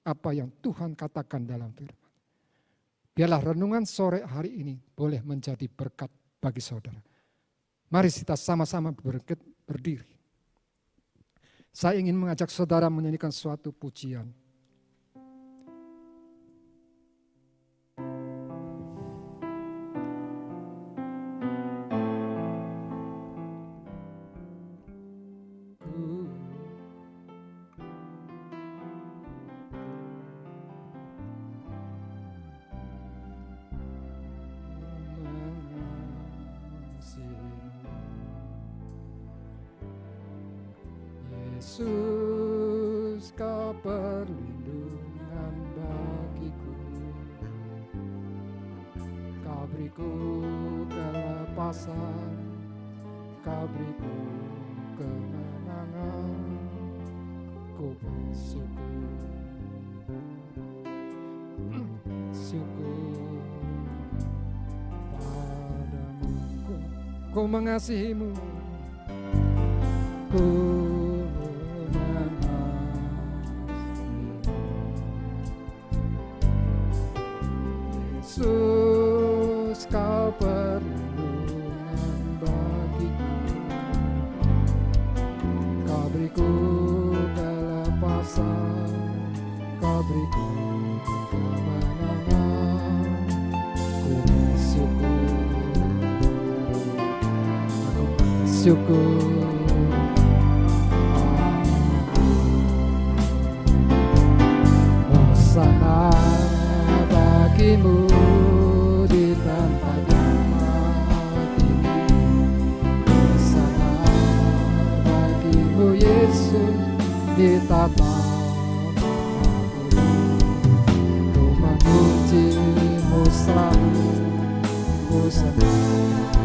A: apa yang Tuhan katakan dalam firman. Biarlah renungan sore hari ini boleh menjadi berkat bagi saudara. Mari kita sama-sama berdiri. Saya ingin mengajak saudara menyanyikan suatu pujian. Yesus, kau perlindungan bagiku, kau beriku kelepasan, kau beriku kemenangan, ku bersyukur, syukur padamu, ku mengasihimu, ku Yesus, kau perlindungan bagiku, kau beriku kelepasan, kau beriku kemenangan, ku bersyukur, aku bersyukur. Hosana bagimu di tempat yang mati, hosana bagimu Yesus di tatamu, ku memujimu selalu, ku selamanya,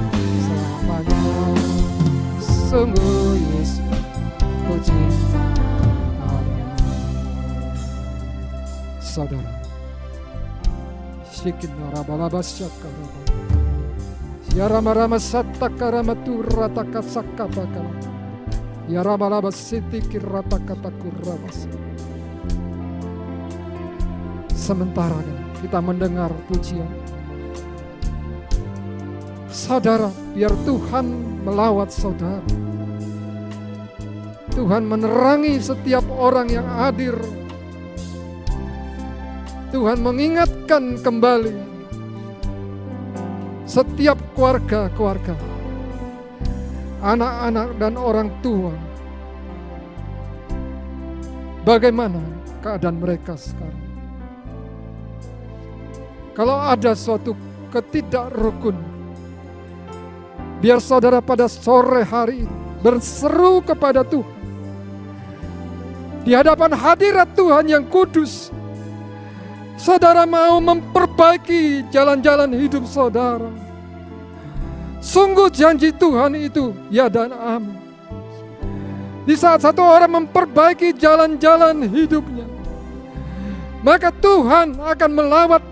A: sungguh Yesus puji padamu. Saudara, Shikin Rabalaba Shakaraba Ya rama-rama sataka ramatu rataka sakapaka. Ya rama-rama sitiki rataka takuramas. Sementara kita mendengar pujian, saudara, biar Tuhan melawat saudara. Tuhan menerangi setiap orang yang hadir. Tuhan mengingatkan kembali setiap keluarga-keluarga, anak-anak dan orang tua. Bagaimana keadaan mereka sekarang? Kalau ada suatu ketidakrukun, biar saudara pada sore hari ini berseru kepada Tuhan. Di hadapan hadirat Tuhan yang kudus, saudara mau memperbaiki jalan-jalan hidup saudara. Sungguh janji Tuhan itu ya dan amin. Di saat satu orang memperbaiki jalan-jalan hidupnya, maka Tuhan akan melawat,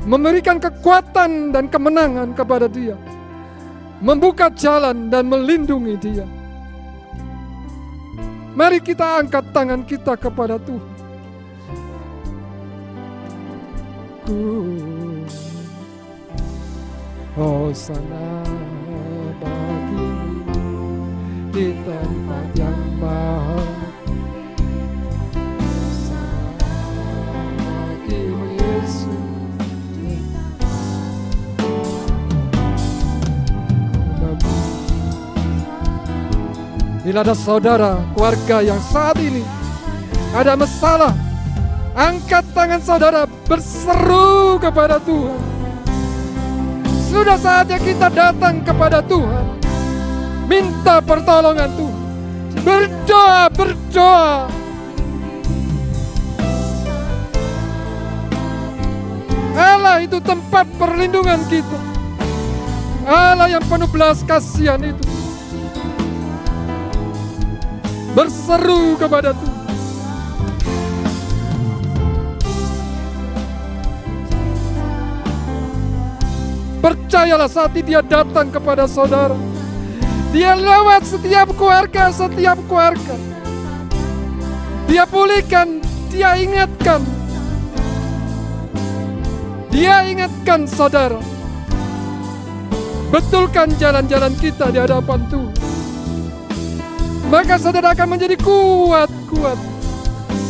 A: memberikan kekuatan dan kemenangan kepada dia, membuka jalan dan melindungi dia. Mari kita angkat tangan kita kepada Tuhan. Hosana bagi di tempat yang bahagia. Bagi Yesus. Bila ada saudara, keluarga yang saat ini ada masalah, angkat tangan saudara, berseru kepada Tuhan. Sudah saatnya kita datang kepada Tuhan, minta pertolongan Tuhan, berdoa. Allah itu tempat perlindungan kita. Allah yang penuh belas kasihan itu. Berseru kepada Tuhan. Percayalah saat ini dia datang kepada saudara. Dia lewat setiap keluarga. Dia pulihkan, dia ingatkan. Dia ingatkan saudara. Betulkan jalan-jalan kita di hadapan Tuhan. Maka saudara akan menjadi kuat.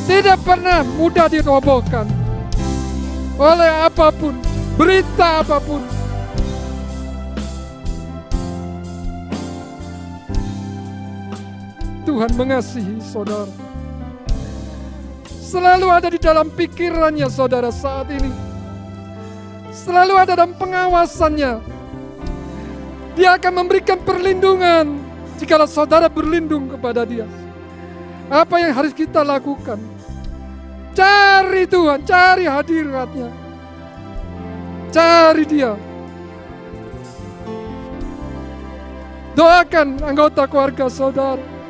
A: Tidak pernah mudah dirobohkan oleh apapun, berita apapun. Tuhan mengasihi saudara. Selalu ada di dalam pikirannya saudara saat ini. Selalu ada dalam pengawasannya. Dia akan memberikan perlindungan jikalau saudara berlindung kepada dia. Apa yang harus kita lakukan? Cari Tuhan, cari hadiratnya. Cari dia. Doakan anggota keluarga saudara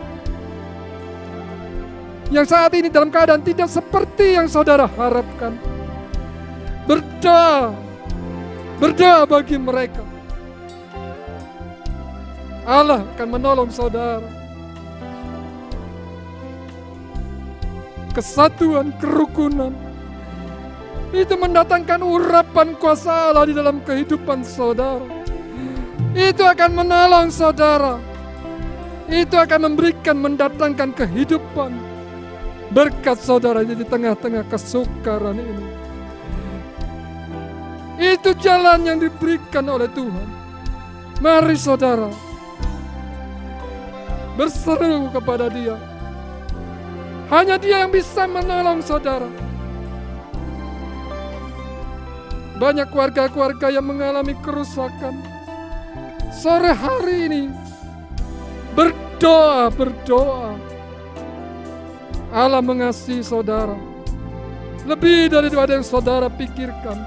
A: yang saat ini dalam keadaan tidak seperti yang saudara harapkan. Berdoa bagi mereka. Allah akan menolong saudara. Kesatuan, kerukunan itu mendatangkan urapan kuasa Allah di dalam kehidupan saudara. Itu akan menolong saudara. Itu akan mendatangkan kehidupan. Berkat saudara di tengah-tengah kesukaran ini. Itu jalan yang diberikan oleh Tuhan. Mari saudara, berseru kepada dia. Hanya dia yang bisa menolong saudara. Banyak keluarga-keluarga yang mengalami kerusakan. Sore hari ini berdoa. Allah mengasihi saudara lebih daripada yang saudara pikirkan.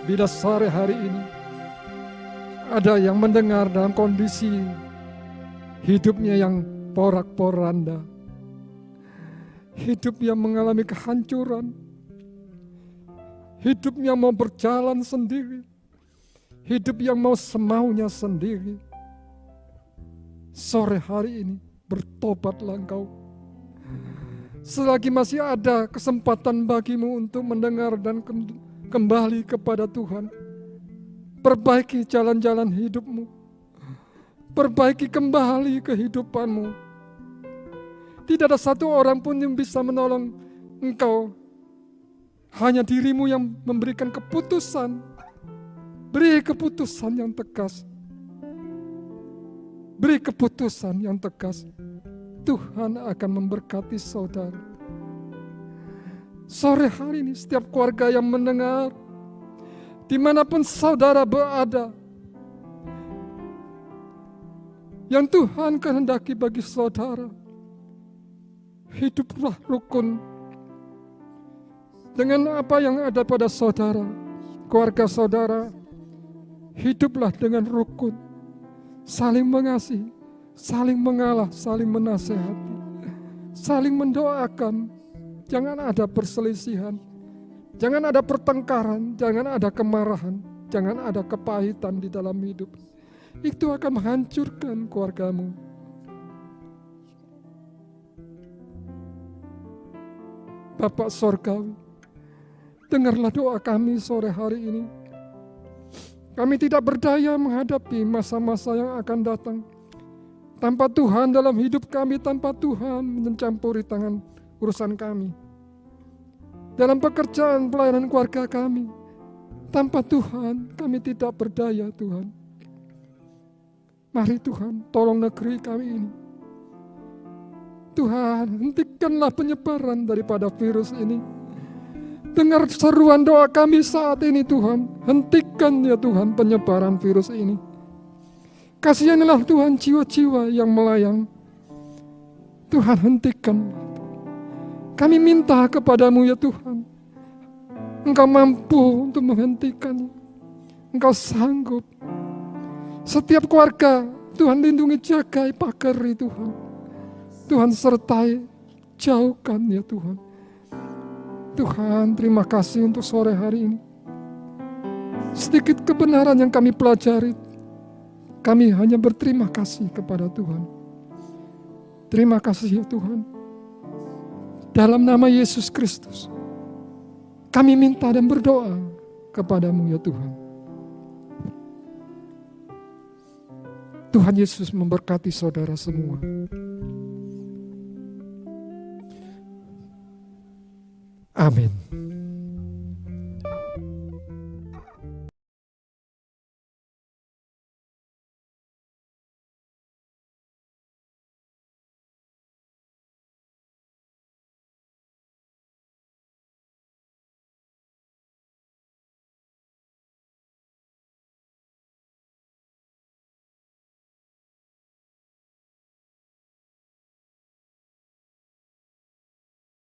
A: Bila sore hari ini ada yang mendengar dalam kondisi hidupnya yang porak-poranda, hidup yang mengalami kehancuran, hidup yang mau berjalan sendiri, hidup yang mau semaunya sendiri. Sore hari ini bertobatlah engkau. Selagi masih ada kesempatan bagimu untuk mendengar dan kembali kepada Tuhan, perbaiki jalan-jalan hidupmu, perbaiki kembali kehidupanmu. Tidak ada satu orang pun yang bisa menolong engkau, hanya dirimu yang memberikan keputusan. Beri keputusan yang tegas. Beri keputusan yang tegas. Tuhan akan memberkati saudara. Sore hari ini setiap keluarga yang mendengar, dimanapun saudara berada, yang Tuhan kehendaki bagi saudara, hiduplah rukun dengan apa yang ada pada saudara, keluarga saudara. Hiduplah dengan rukun, saling mengasihi, saling mengalah, saling menasehati, saling mendoakan. Jangan ada perselisihan, jangan ada pertengkaran, jangan ada kemarahan, jangan ada kepahitan di dalam hidup. Itu akan menghancurkan keluargamu. Bapak Sorgawi, dengarlah doa kami sore hari ini. Kami tidak berdaya menghadapi masa-masa yang akan datang. Tanpa Tuhan dalam hidup kami, tanpa Tuhan mencampuri tangan urusan kami. Dalam pekerjaan pelayanan keluarga kami, tanpa Tuhan kami tidak berdaya Tuhan. Mari Tuhan, tolong negeri kami ini. Tuhan, hentikanlah penyebaran daripada virus ini. Dengar seruan doa kami saat ini Tuhan. Hentikan ya Tuhan penyebaran virus ini. Kasihanilah Tuhan jiwa-jiwa yang melayang. Tuhan, hentikan. Kami minta kepadamu ya Tuhan. Engkau mampu untuk menghentikannya. Engkau sanggup. Setiap keluarga Tuhan lindungi, jagai, pagari Tuhan. Tuhan sertai, jauhkan ya Tuhan. Tuhan, terima kasih untuk sore hari ini. Sedikit kebenaran yang kami pelajari, kami hanya berterima kasih kepada Tuhan. Terima kasih ya Tuhan. Dalam nama Yesus Kristus, kami minta dan berdoa kepadamu ya Tuhan. Tuhan Yesus memberkati saudara semua. Amin.